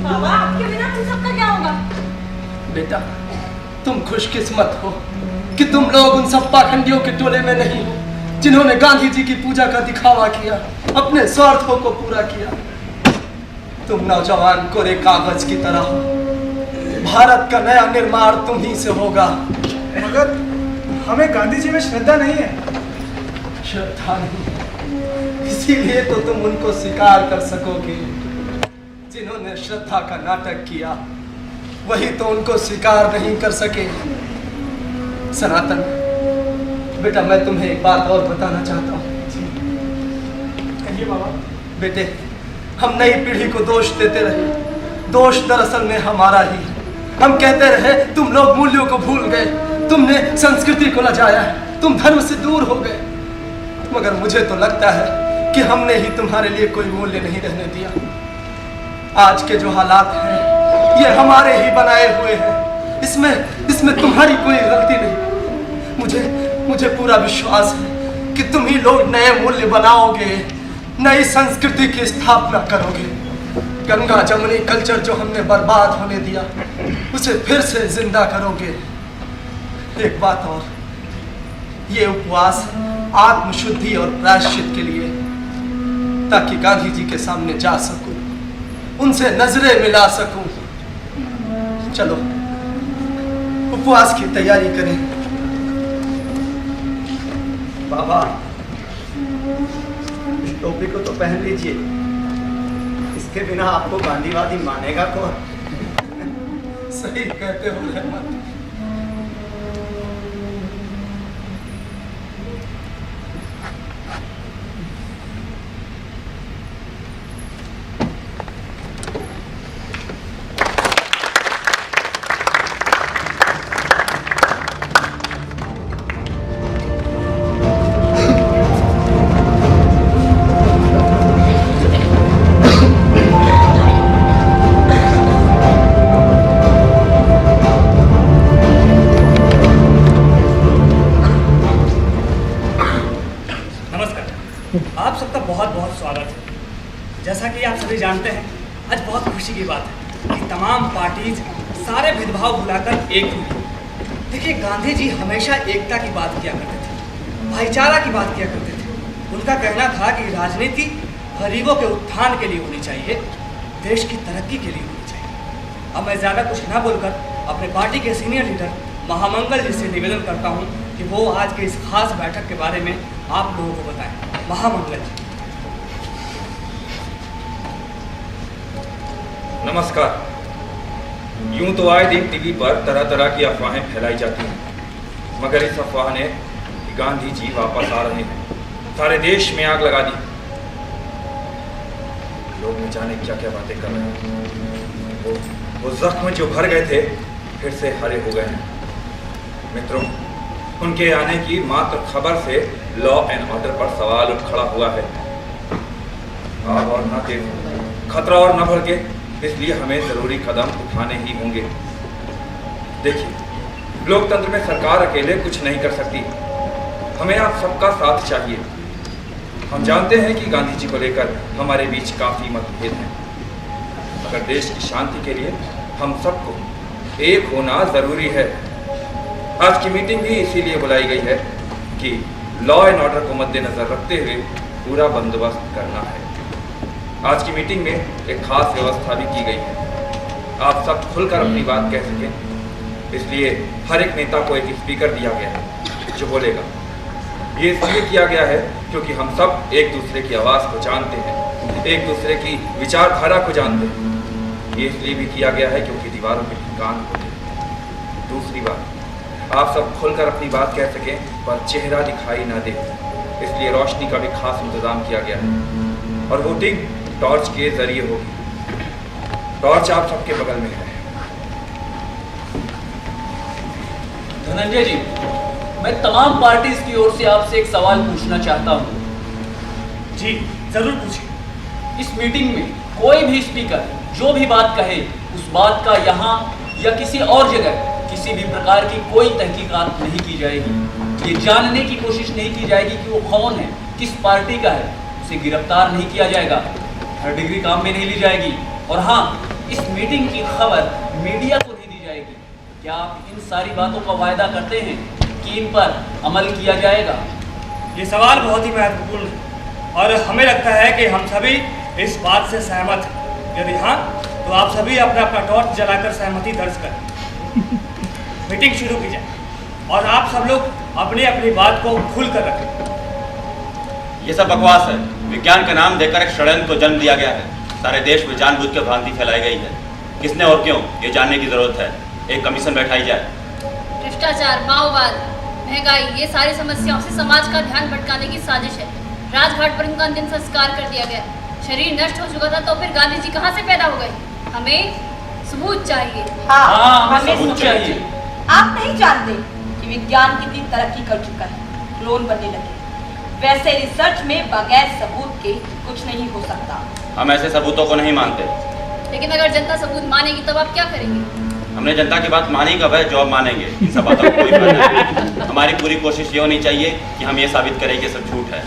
बाबा, आपके बिना हम सबका क्या होगा? बेटा, तुम खुशकिस्मत हो कि तुम लोग उन सब पाखंडियों के टोले में नहीं हो जिन्होंने गांधी जी की पूजा का दिखावा किया, अपने स्वार्थों को पूरा किया। तुम नौजवान कोरे कागज की तरह हो। भारत का नया निर्माण तुम ही से होगा। मगर हमें गांधी जी में श्रद्धा नहीं है। श्रद्धा नहीं, इसीलिए तो तुम उनको स्वीकार कर सकोगे। जिन्होंने श्रद्धा का नाटक किया वही तो उनको स्वीकार नहीं कर सके। सनातन बेटा, मैं तुम्हें एक बात और बताना चाहता हूँ। कहिए बाबा। बेटे, हम नई पीढ़ी को दोष देते रहे, दोष दरअसल में हमारा ही है। हम कहते रहे तुम लोग मूल्यों को भूल गए, तुमने संस्कृति को लजाया, तुम धर्म से दूर हो गए। मगर मुझे तो लगता है कि हमने ही तुम्हारे लिए कोई मूल्य नहीं रहने दिया। आज के जो हालात हैं ये हमारे ही बनाए हुए हैं, इसमें तुम्हारी कोई गलती नहीं। मुझे पूरा विश्वास है कि तुम ही लोग नए मूल्य बनाओगे, नई संस्कृति की स्थापना करोगे। गंगा जमुनी कल्चर जो हमने बर्बाद होने दिया उसे फिर से जिंदा करोगे। एक बात और, ये उपवास आत्मशुद्धि और प्रायश्चित के लिए, ताकि गांधी जी के सामने जा सकूं, उनसे नजरें मिला सकूं। चलो उपवास की तैयारी करें। बाबा, इस टोपी को तो पहन लीजिए, इसके बिना आपको गांधीवादी मानेगा कौन? सही कहते हो रहमत। आप सबका बहुत बहुत स्वागत है। जैसा कि आप सभी जानते हैं, आज बहुत खुशी की बात है कि तमाम पार्टीज सारे भेदभाव भुलाकर एक हुई। देखिए, गांधी जी हमेशा एकता की बात किया करते थे, भाईचारा की बात किया करते थे। उनका कहना था कि राजनीति गरीबों के उत्थान के लिए होनी चाहिए, देश की तरक्की के लिए होनी चाहिए। अब मैं ज़्यादा कुछ ना बोलकर अपने पार्टी के सीनियर लीडर महामंगल जी से निवेदन करता हूँ कि वो आज के इस खास बैठक के बारे में आप लोगों को बताएं। महामंगल जी। नमस्कार। यूं तो आए दिन टीवी पर तरह तरह की अफवाहें फैलाई जाती हैं, मगर इस अफवाह ने कि गांधी जी वापस आ रहे हैं सारे देश में आग लगा दी। लोग न जाने क्या क्या बातें कर रहे हैं। वो जख्म जो भर गए थे फिर से हरे हो गए हैं। मित्रों, उनके आने की मात्र खबर से लॉ एंड ऑर्डर पर सवाल उठ खड़ा हुआ है। अब और ना देर, खतरा और न भड़के, इसलिए हमें जरूरी कदम उठाने ही होंगे। देखिए, लोकतंत्र में सरकार अकेले कुछ नहीं कर सकती, हमें आप सबका साथ चाहिए। हम जानते हैं कि गांधी जी को लेकर हमारे बीच काफ़ी मतभेद हैं, मगर देश की शांति के लिए हम सबको एक होना ज़रूरी है। आज की मीटिंग भी इसीलिए बुलाई गई है कि लॉ एंड ऑर्डर को मद्देनज़र रखते हुए पूरा बंदोबस्त करना है। आज की मीटिंग में एक खास व्यवस्था भी की गई है, आप सब खुलकर अपनी बात कह सकें, इसलिए हर एक नेता को एक स्पीकर दिया गया है जो बोलेगा। ये इसलिए किया गया है क्योंकि हम सब एक दूसरे की आवाज़ को जानते हैं, एक दूसरे की विचारधारा को जानते हैं। ये इसलिए भी किया गया है क्योंकि दीवारों पे कान होते हैं। दूसरी बात, आप सब खुलकर अपनी बात कह सकें पर चेहरा दिखाई ना दे, इसलिए रोशनी का भी खास इंतजाम किया गया है और वोटिंग टॉर्च के जरिए होगी। टॉर्च आप सबके बगल में है। धनंजय जी, मैं तमाम पार्टीज की ओर से आपसे एक सवाल पूछना चाहता हूँ। जी जरूर पूछिए। इस मीटिंग में कोई भी स्पीकर जो भी बात कहे, उस बात का यहाँ या किसी और जगह किसी भी प्रकार की कोई तहकीकात नहीं की जाएगी। ये जानने की कोशिश नहीं की जाएगी कि वो कौन है, किस पार्टी का है। उसे गिरफ्तार नहीं किया जाएगा, थर्ड डिग्री काम में नहीं ली जाएगी और हाँ, इस मीटिंग की खबर मीडिया को नहीं दी जाएगी। क्या आप इन सारी बातों का वायदा करते हैं कि इन पर अमल किया जाएगा? ये सवाल बहुत ही महत्वपूर्ण है और हमें लगता है कि हम सभी इस बात से सहमत हैं। यदि हाँ, तो आप सभी अपना अपना टॉर्च जलाकर सहमति दर्ज करें। मीटिंग शुरू की जाए और आप सब लोग अपनी अपनी बात को खुलकर रखें। ये सब बकवास है। विज्ञान का नाम देकर एक षड्यंत्र को जन्म दिया गया है। सारे देश में जानबूझ के भ्रांति फैलाई गई है। किसने और क्यों, ये जानने की जरूरत है। एक कमीशन बैठाई जाए। भ्रष्टाचार, माओवाद, महंगाई, ये सारी समस्याओं से समाज का ध्यान भटकाने की साजिश है। राजघाट पर उनका अंतिम संस्कार कर दिया गया। शरीर नष्ट हो चुका था तो फिर गांधी जी कहाँ से पैदा हो गए? हमें सबूत चाहिए। हाँ, हमें सबूत चाहिए। आप नहीं जानते कि विज्ञान कितनी तरक्की कर चुका है, क्लोन बनने लगे। वैसे रिसर्च में बगैर सबूत के कुछ नहीं हो सकता। हम ऐसे सबूतों को नहीं मानते। लेकिन अगर जनता सबूत मानेगी तब आप क्या करेंगे? हमने जनता की बात मानी कब है जो अब मानेंगे। इन सब बातों को कोई फायदा नहीं। हमारी पूरी कोशिश ये होनी चाहिए कि हम ये साबित करें कि सब झूठ है।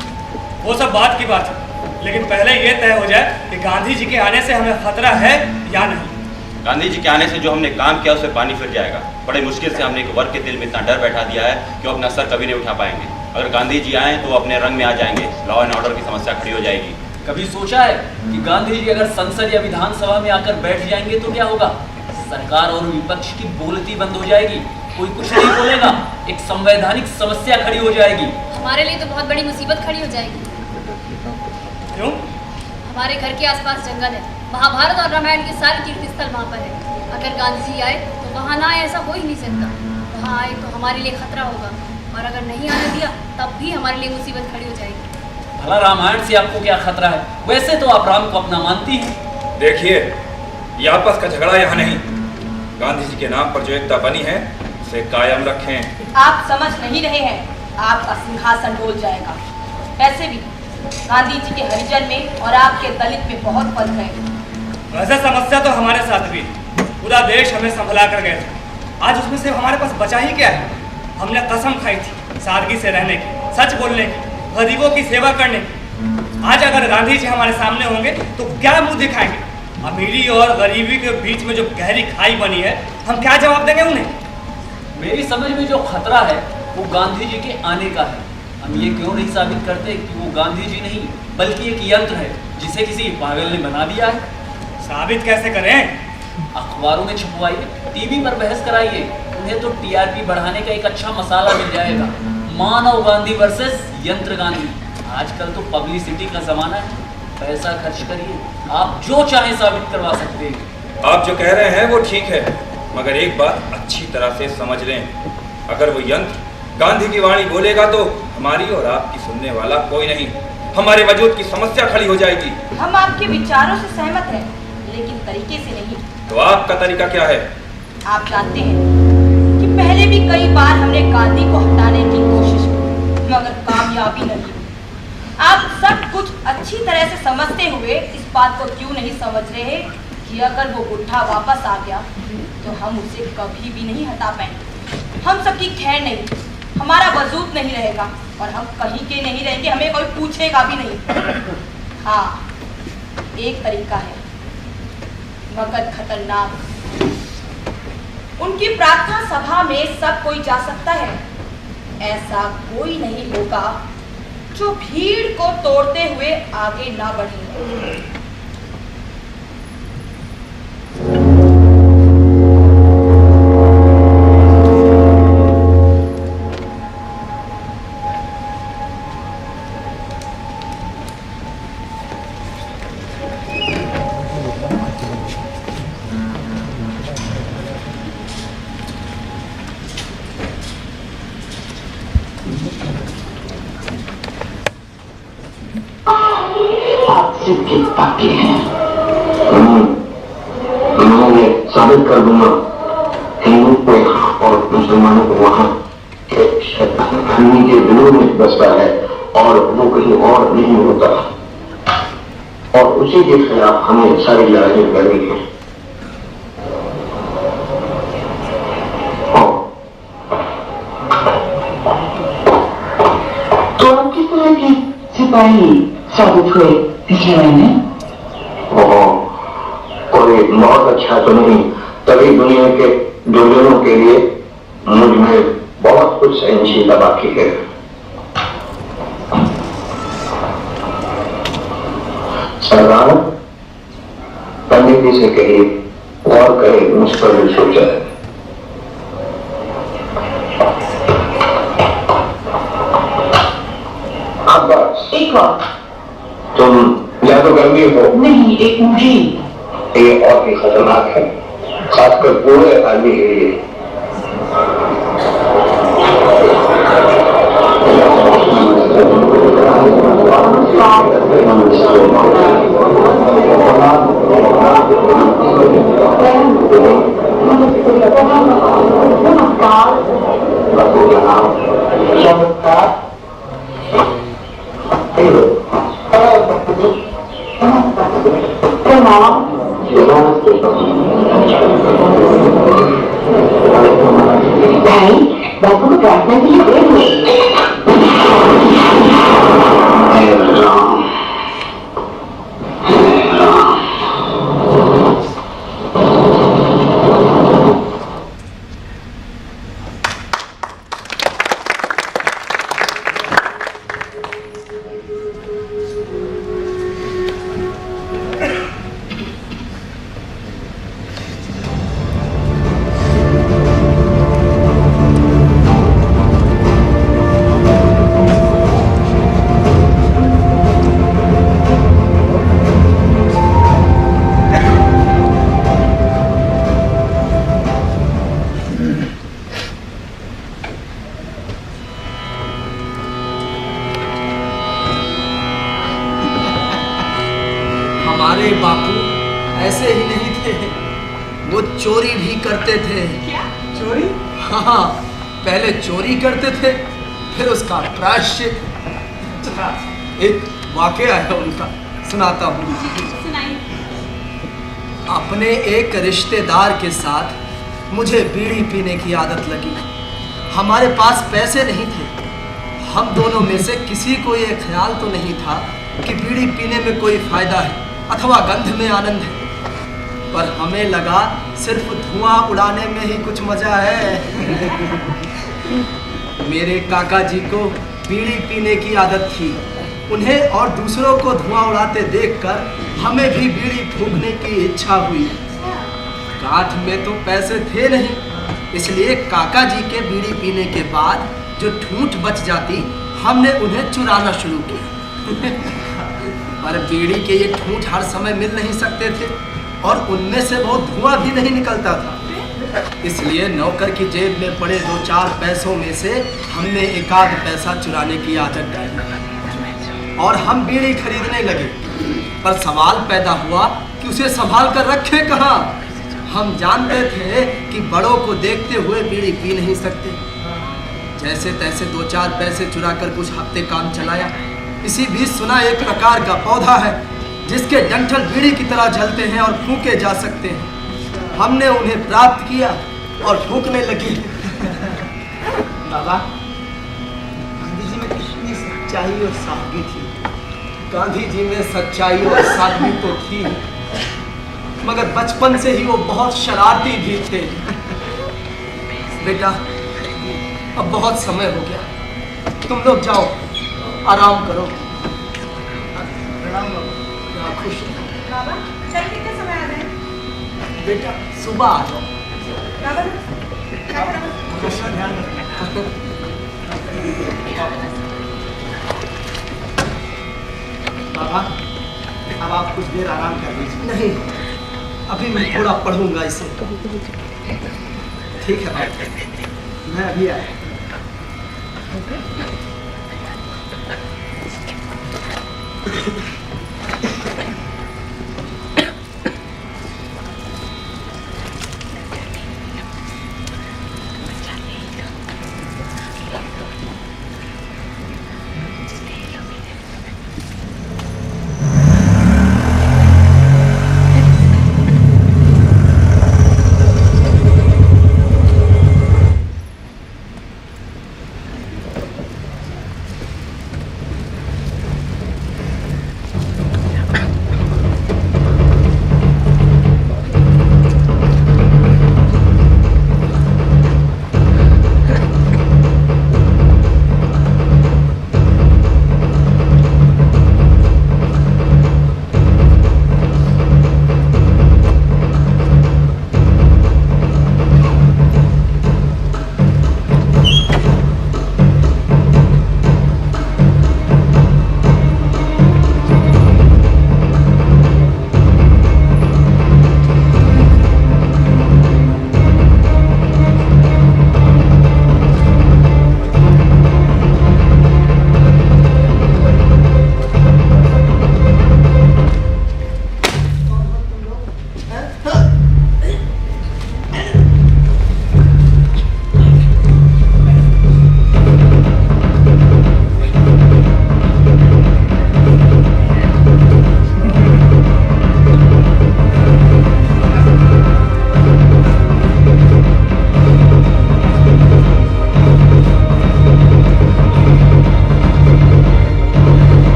वो सब बात की बात है, लेकिन पहले ये तय हो जाए कि गांधी जी के आने से हमें खतरा है या नहीं। गांधी जी के आने से जो हमने काम किया उससे पानी फिर जाएगा। बड़े मुश्किल से हमने एक वर्ग के दिल में इतना डर बैठा दिया है कि वो अपना सर कभी नहीं उठा पाएंगे। अगर गांधी जी आए तो वो अपने रंग में आ जाएंगे, लॉ एंड ऑर्डर की समस्या खड़ी हो जाएगी। कभी सोचा है कि गांधी जी अगर संसद या विधानसभा में आकर बैठ जाएंगे तो क्या होगा? सरकार और विपक्ष की बोलती बंद हो जाएगी, कोई कुछ नहीं बोलेगा, एक संवैधानिक समस्या खड़ी हो जाएगी। हमारे लिए तो बहुत बड़ी मुसीबत खड़ी हो जाएगी। क्यों? हमारे घर के आसपास जंगल है, महाभारत और रामायण के सारे तीर्थ स्थल वहाँ पर है। अगर गांधी जी आए तो वहाँ ना आए ऐसा हो ही नहीं सकता। वहाँ आए तो हमारे लिए खतरा होगा और अगर नहीं आने दिया तब भी हमारे लिए मुसीबत खड़ी हो जाएगी। भला रामायण से आपको क्या खतरा है? वैसे तो आप राम को अपना मानती हैं। देखिए, ये आपस का झगड़ा यहाँ नहीं। गांधी जी के नाम पर जो एकता बनी है उसे कायम रखें। आप समझ नहीं रहे हैं, आपका सिंहासन डोल जाएगा। वैसे भी गांधी जी के हरिजन में और आपके दलित में बहुत फर्क है। वैसे समस्या तो हमारे साथ भी, पूरा देश हमें संभला कर गया था। आज उसमें से हमारे पास बचा ही क्या है? हमने कसम खाई थी सादगी से रहने की, सच बोलने की, गरीबों की सेवा करने की। आज अगर गांधी जी हमारे सामने होंगे तो क्या मुंह दिखाएंगे? अमीरी और गरीबी के बीच में जो गहरी खाई बनी है, हम क्या जवाब देंगे उन्हें? मेरी समझ में जो खतरा है वो गांधी जी के आने का है। हम ये क्यों नहीं साबित करते कि वो गांधी जी नहीं बल्कि एक यंत्र है जिसे किसी पागल ने बना दिया है? साबित कैसे करें? अखबारों में छपवाइए, टीवी पर बहस कराइए, उन्हें तो टीआरपी बढ़ाने का एक अच्छा मसाला मिल जाएगा। मानव गांधी वर्सेस यंत्र गांधी। आजकल तो पब्लिसिटी का जमाना है, पैसा खर्च करिए, आप जो चाहे साबित करवा सकते हैं। आप जो कह रहे हैं वो ठीक है, मगर एक बात अच्छी तरह से समझ लें, अगर वो यंत्र गांधी की वाणी बोलेगा तो हमारी और आपकी सुनने वाला कोई नहीं, हमारे वजूद की समस्या खड़ी हो जाएगी। हम आपके विचारों से सहमत हैं, लेकिन तरीके से नहीं। तो आपका तरीका क्या है? आप जानते हैं कि पहले भी कई बार हमने गांधी को हटाने की कोशिश की, मगर कामयाबी नहीं। आप सब कुछ अच्छी तरह से समझते हुए इस बात को क्यों नहीं समझ रहे कि अगर वो बुढ़ा वापस आ गया तो हम उसे कभी भी नहीं हटा पाएंगे। हम सबकी खैर नहीं, हमारा वजूद नहीं रहेगा और हम कहीं के नहीं रहेंगे, हमें कोई पूछेगा भी नहीं। हाँ, एक तरीका है मगर खतरनाक। उनकी प्रार्थना सभा में सब कोई जा सकता है, ऐसा कोई नहीं होगा जो भीड़ को तोड़ते हुए आगे ना बढ़े। आपसे बाकी है, मैं साबित कर दूंगा हिंदू को और मुसलमानों को वहां के दिलों में बसता है और वो कहीं और नहीं होता, और उसी के खिलाफ हमें सारी लड़ाई करनी है। तो आप किस तरह के सिपाही साबित हुए पिछले महीने? कोई बहुत अच्छा तो नहीं, तभी दुनिया के दुर्जनों के लिए मुझ में बहुत कुछ सहनशीलता बाकी है। सरदार, पंडित जी से कहिए और कहे मुझ पर भी सोचा है। एक बात, तुम या तो गर्मी हो नहीं, एक मुझे ये और भी खतरनाक है, खासकर पूरे आदमी के लिए। भाई बापू को प्रार्थना के लिए देर हुई। हमारे बापू ऐसे ही नहीं थे, वो चोरी भी करते थे। क्या चोरी? हाँ, पहले चोरी करते थे, फिर उसका प्रायश्चित। एक वाकया है उनका, सुनाता हूँ। सुनाइए। अपने एक रिश्तेदार के साथ मुझे बीड़ी पीने की आदत लगी। हमारे पास पैसे नहीं थे, हम दोनों में से किसी को ये ख्याल तो नहीं था कि बीड़ी पीने में कोई फायदा है अथवा गंध में आनंद है, पर हमें लगा सिर्फ धुआं उड़ाने में ही कुछ मजा है। मेरे काका जी को बीड़ी पीने की आदत थी, उन्हें और दूसरों को धुआं उड़ाते देखकर हमें भी बीड़ी फूंकने की इच्छा हुई। गांठ में तो पैसे थे नहीं, इसलिए काका जी के बीड़ी पीने के बाद जो ठूंठ बच जाती, हमने उन्हें चुराना शुरू किया। पर बीड़ी के ये ठूंठ हर समय मिल नहीं सकते थे और उनमें से बहुत धुआं भी नहीं निकलता था, इसलिए नौकर की जेब में पड़े 2-4 पैसों में से हमने एक आध पैसा चुराने की आदत डाली और हम बीड़ी खरीदने लगे। पर सवाल पैदा हुआ कि उसे संभाल कर रखे कहाँ। हम जानते थे कि बड़ों को देखते हुए बीड़ी पी नहीं सकते। जैसे तैसे 2-4 पैसे चुरा कर कुछ हफ्ते काम चलाया। इसी बीच सुना एक प्रकार का पौधा है जिसके डंठल बीड़ी की तरह जलते हैं और फूके जा सकते हैं। हमने उन्हें प्राप्त किया और फूकने लगी। बाबा, सच्चाई और सादगी थी। गांधी जी में सच्चाई और सादगी तो थी, मगर बचपन से ही वो बहुत शरारती भी थे। बेटा, अब बहुत समय हो गया, तुम लोग जाओ, आराम करो। प्रणाम बाबा, खुश रहो। बाबा, कल कितने समय आ रहे हैं? बेटा, सुबह आ जाओ। बाबा, ध्यान रखना। बाबा, अब आप कुछ देर आराम कर लीजिए। नहीं, अभी मैं थोड़ा पढ़ूंगा इसे। ठीक है बाबा, मैं अभी आया।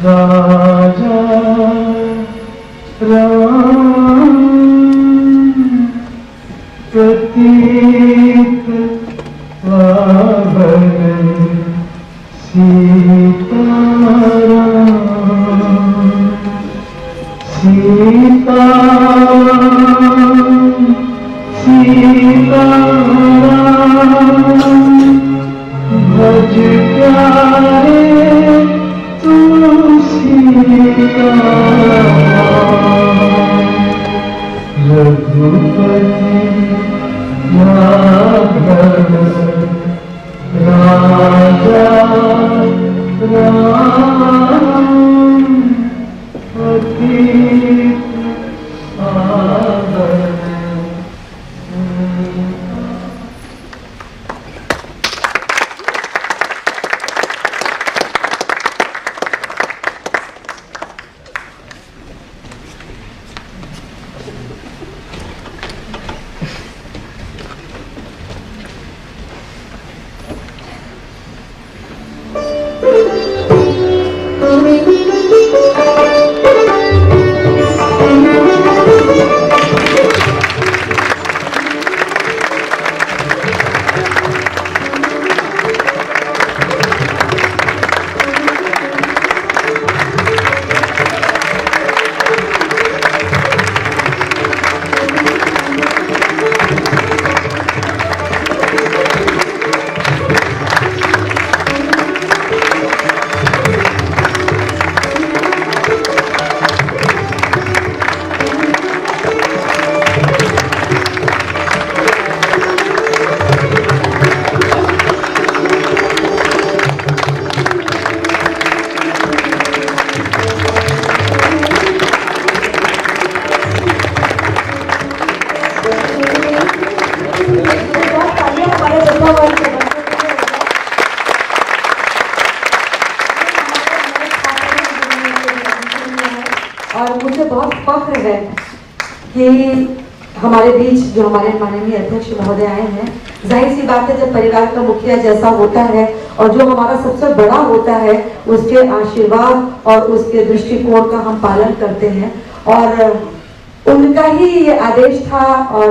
राजा राम प्रतीक पावन सीताराम सीताराम भज प्यारे तू सीताराम रघुपति राघव राजा राम अतीत पावन। प्रथम वर्ष के बच्चों के लिए और मुझे बहुत फख्र है कि हमारे बीच जो हमारे माननीय अध्यक्ष महोदय आए हैं। जाहिर सी बात है, जब परिवार का मुखिया जैसा होता है और जो हमारा सबसे बड़ा होता है, उसके आशीर्वाद और उसके दृष्टिकोण का हम पालन करते हैं और उनका ही ये आदेश था और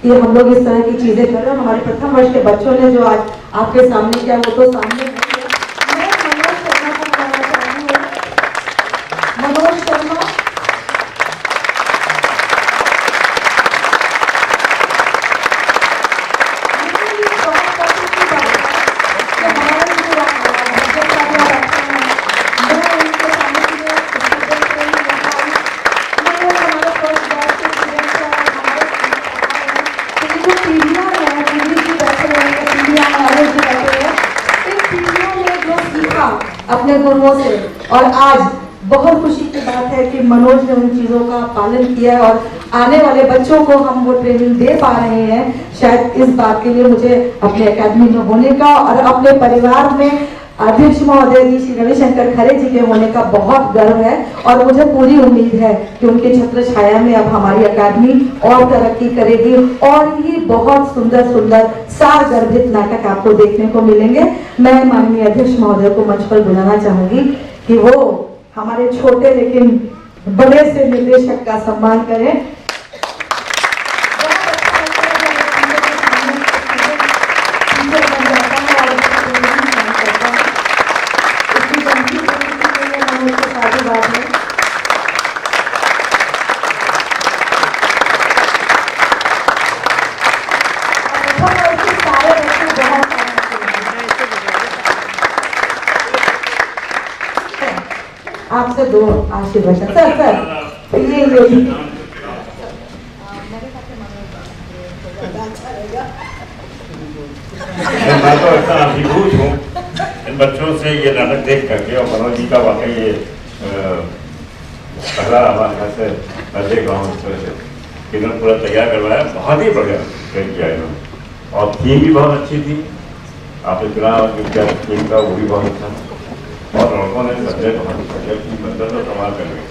ये हम लोग इस तरह की चीजें कर रहे हैं। हमारे प्रथम वर्ष के बच्चों ने जो आज आपके सामने किया वो तो सामने मैं मनोज शर्मा को बुलाना चाहूंगी। मनोज शर्मा अपने गुरुओं से, और आज बहुत खुशी की बात है कि मनोज ने उन चीजों का पालन किया और आने वाले बच्चों को हम वो ट्रेनिंग दे पा रहे हैं। शायद इस बात के लिए मुझे अपने एकेडमी में होने का और अपने परिवार में अध्यक्ष महोदय जी श्री रविशंकर खरे जी के होने का बहुत गर्व है और मुझे पूरी उम्मीद है कि उनके छत्र छाया में अब हमारी अकादमी और तरक्की करेगी और ही बहुत सुंदर सुंदर सार गर्भित नाटक आपको देखने को मिलेंगे। मैं माननीय अध्यक्ष महोदय को मंच पर बुलाना चाहूंगी कि वो हमारे छोटे लेकिन बड़े से निर्देशक का सम्मान करें। आपसे दो आशीर्वाद सर ये मैं तो ऐसा अभिभूत हूँ इन बच्चों से ये नाटक देख करके और मनोज जी का वाकई ये पहला हमारे से मैं देख रहा हूँ इन्होंने पूरा तैयार करवाया, बहुत ही बढ़िया ट्रेन किया इन्होंने और थीम भी बहुत अच्छी थी। आपने चुना जो थीम का वो भी बहुत अच्छा था और लड़कों ने सब्जेक्ट बहुत बढ़िया थी, मतलब तो कमाल कर गए।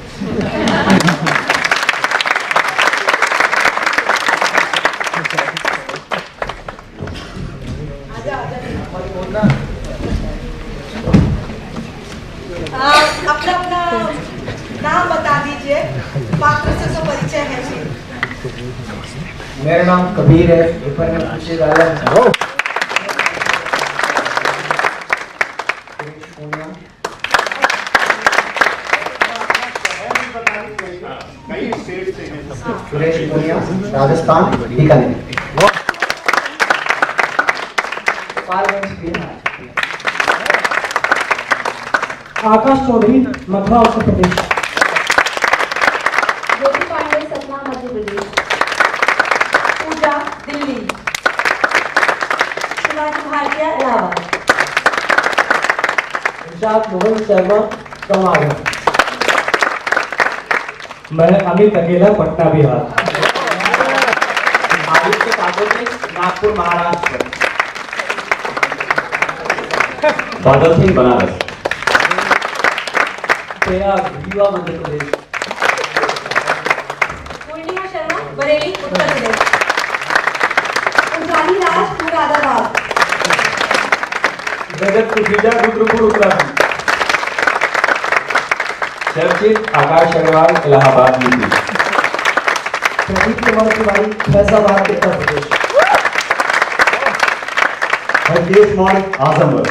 अपना अपना नाम बता दीजिए, पात्र से तो परिचय है जी। मेरा नाम कबीर है, पेपर में पूछे डाला सुरेश पूनिया, राजस्थान बीकानेर। आकाश चौधरी, मथुरा, उत्तर प्रदेश। ज्योति पांडे, सतना, मध्य प्रदेश। पूजा, दिल्ली। शिवाजी भाटिया, इलाहाबाद। मोहन शर्मा, कमाल। मैं अमित अकेला, पटना, बिहार। आदित्य काकोटे, नागपुर, महाराष्ट्र। बादल सिंह, बनारस। प्रयाग, रीवा, मध्य प्रदेश। पूर्णिमा शर्मा, बरेली, उत्तर प्रदेश। उजाली राज, मुरादाबाद। रजत कुशीजा, रुद्रपुर, उत्तराखंड। चर्चित आकाश अग्रवाल, इलाहाबाद, यूपी। प्रदीप कुमार तिवारी, फैजाबाद, उत्तर प्रदेश। हरदेश मान, आजमगढ़।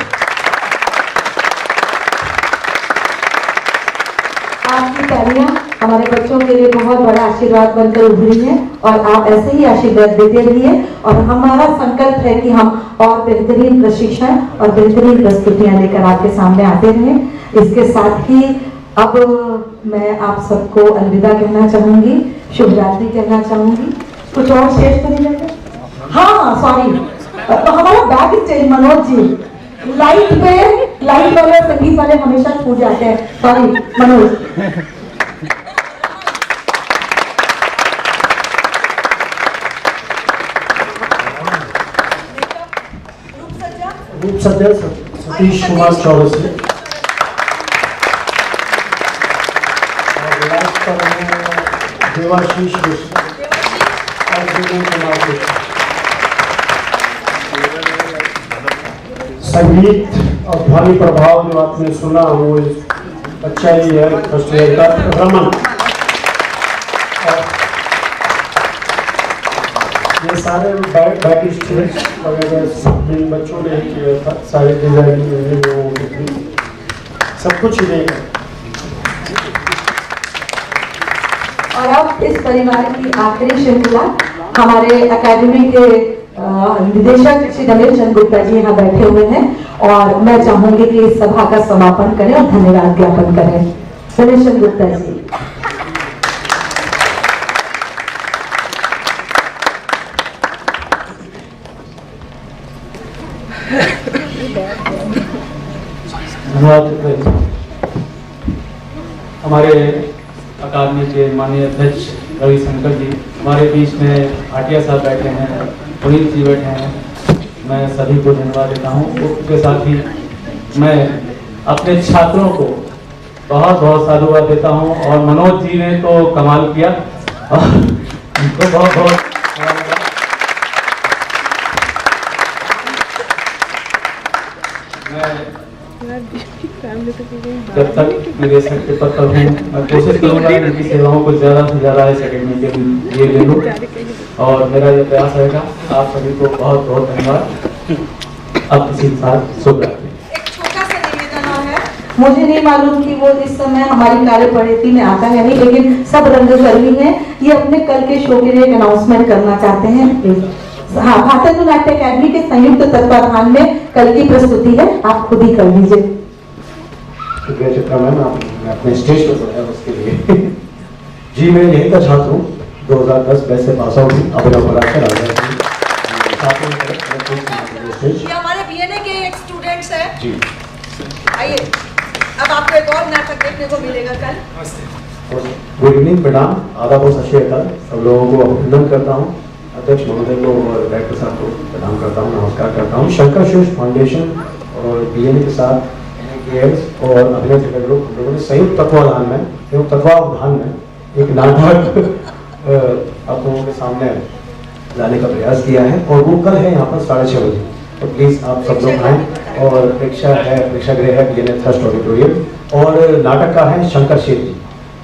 आपकी तालियां हमारे बच्चों के लिए बहुत बड़ा आशीर्वाद बनकर उभरी हैं और आप ऐसे ही आशीर्वाद देते रहिए और हमारा संकल्प है कि हम और बेहतरीन प्रशिक्षण और बेहतरीन प्रस्तुतियां लेकर आपके सामने आते रहें। इसके साथ ही अब मैं आप सबको अलविदा कहना चाहूंगी, शुभ रात्रि कहना चाहूंगी। कुछ और शेष तो नहीं लगता? हाँ सॉरी, तो हमारा bag change Manoj ji, light वाले संगीत वाले हमेशा छूट जाते हैं, सॉरी मनोज। संदीप सत्या, सतीश कुमार चौरसी और लास्ट पर है देवाशीष मिश्रा और विनय कुमार मिश्रा। संगीत और ध्वनि प्रभाव जो आपने सुना वो अच्छा ही है। फर्स्ट ईयर का रमन, ये सारे बैक स्टेज वगैरह जिन बच्चों ने किया था, सारे डिजाइनिंग सब कुछ ही और अब इस परिवार की आखिरी श्रृंखला हमारे अकेडमी के निदेशक श्री रमेश चंद्र गुप्ता जी यहाँ बैठे हुए हैं और मैं चाहूंगी कि इस सभा का समापन करें और धन्यवाद ज्ञापन करें। रमेश चंद्र गुप्ता जी। धन्यवाद। हमारे अकादमी के माननीय अध्यक्ष रविशंकर जी, हमारे बीच में भाटिया साहब बैठे हैं, पुनीत जी बैठे हैं, मैं सभी को धन्यवाद देता हूँ। उसके साथ ही मैं अपने छात्रों को बहुत बहुत साधुवाद देता हूँ और मनोज जी ने तो कमाल किया और उनको बहुत बहुत जब तक निदेशक के पद पर हूँ मैं कोशिश करूँगा इनकी सेवाओं को ज़्यादा से ज़्यादा इस अकेडमी के लिए ले लूँ और मेरा ये प्रयास रहेगा। आप सभी को बहुत बहुत धन्यवाद। अब किसी के साथ शुभ रात्रि। मुझे नहीं मालूम कि वो इस समय हमारी कार्यप्रणाली में आता है नहीं, लेकिन सब रंगकर्मी हैं, ये अपने कल के शो के लिए एक अनाउंसमेंट करना चाहते हैं। हाँ, भारतीय नाट्य अकेडमी के संयुक्त तत्वाधान में कल की प्रस्तुति है, आप खुद ही कर लीजिए। चित्रा मैम, मैं अपने स्टेज पर बोला उसके लिए जी मैं यही का छात्र हूँ, 2010 बैच से पास आउट हूँ, अभिनव पराशर आ गया। ये हमारे बीएनए के एक स्टूडेंट्स हैं जी। आइए, अब आपको एक और नाटक देखने को मिलेगा कल। गुड इवनिंग, प्रणाम, आदाब और सत श्री अकाल। सब लोगों को अभिनंदन करता हूँ, अध्यक्ष महोदय को और डायरेक्टर साहब को प्रणाम करता हूँ, नमस्कार करता हूँ। शंकर श्रेष्ठ फाउंडेशन और बीएनए के साथ और अभिनय थिएटर ग्रुप हम लोगों ने संयुक्त तत्वावधान में एक नाटक आप लोगों के सामने लाने का प्रयास किया है और वो कल है यहाँ पर 6:30 बजे। तो प्लीज़ आप सब लोग आएँ और प्रेक्षागृह है बीएनए थर्स्ट ऑडिटोरियम और नाटक का है शंकर शेठ जी,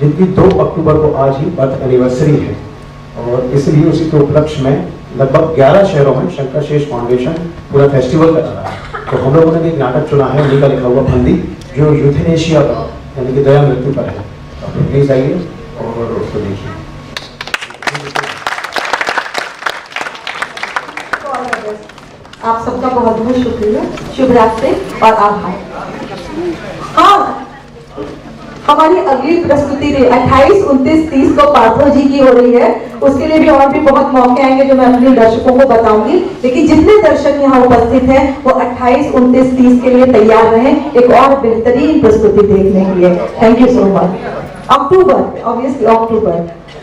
जिनकी 2 अक्टूबर को आज ही बर्थ एनिवर्सरी है और इसलिए उसी के उपलक्ष्य में लगभग 11 शहरों में शंकर शेष फाउंडेशन पूरा फेस्टिवल करा रहा है। तो हम लोगों ने भी एक नाटक चुना है, उन्हीं का लिखा हुआ फंदी, जो यूथेनेशिया पर यानी कि दया मृत्यु पर है। तो प्लीज आइए और उसको देखिए। आप सबका बहुत बहुत शुक्रिया, शुभ रात्रि और आभार। हाँ, हमारी अगली प्रस्तुति 28, 29, 30 को पार्थो जी की हो रही है। उसके लिए भी और भी बहुत मौके आएंगे जो मैं अपने दर्शकों को बताऊंगी, लेकिन जितने दर्शक यहाँ उपस्थित हैं वो 28, 29, 30 के लिए तैयार रहें एक और बेहतरीन प्रस्तुति देखने के लिए। Thank you so much. अक्टूबर, ऑब्वियसली अक्टूबर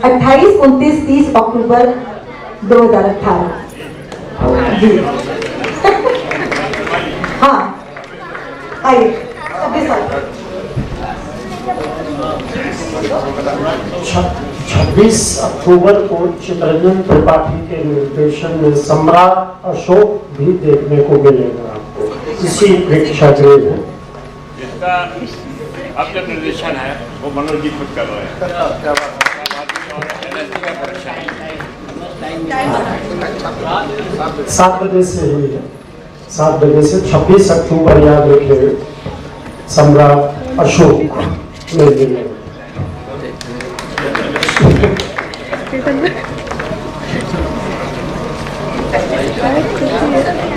28, 29, 30 अक्टूबर 2018 जी। हाँ, आइए 26 अक्टूबर को चित्रंजन त्रिपाठी के निर्देशन में सम्राट अशोक भी देखने को मिलेगा आपको, इसी प्रेक्षागृह में। जिसका अब जो निर्देशन है वो मनोज जी खुद कर रहे हैं। 7 बजे से हुई है, 7 बजे से 26 अक्टूबर याद रखिए, सम्राट अशोक में Thank you.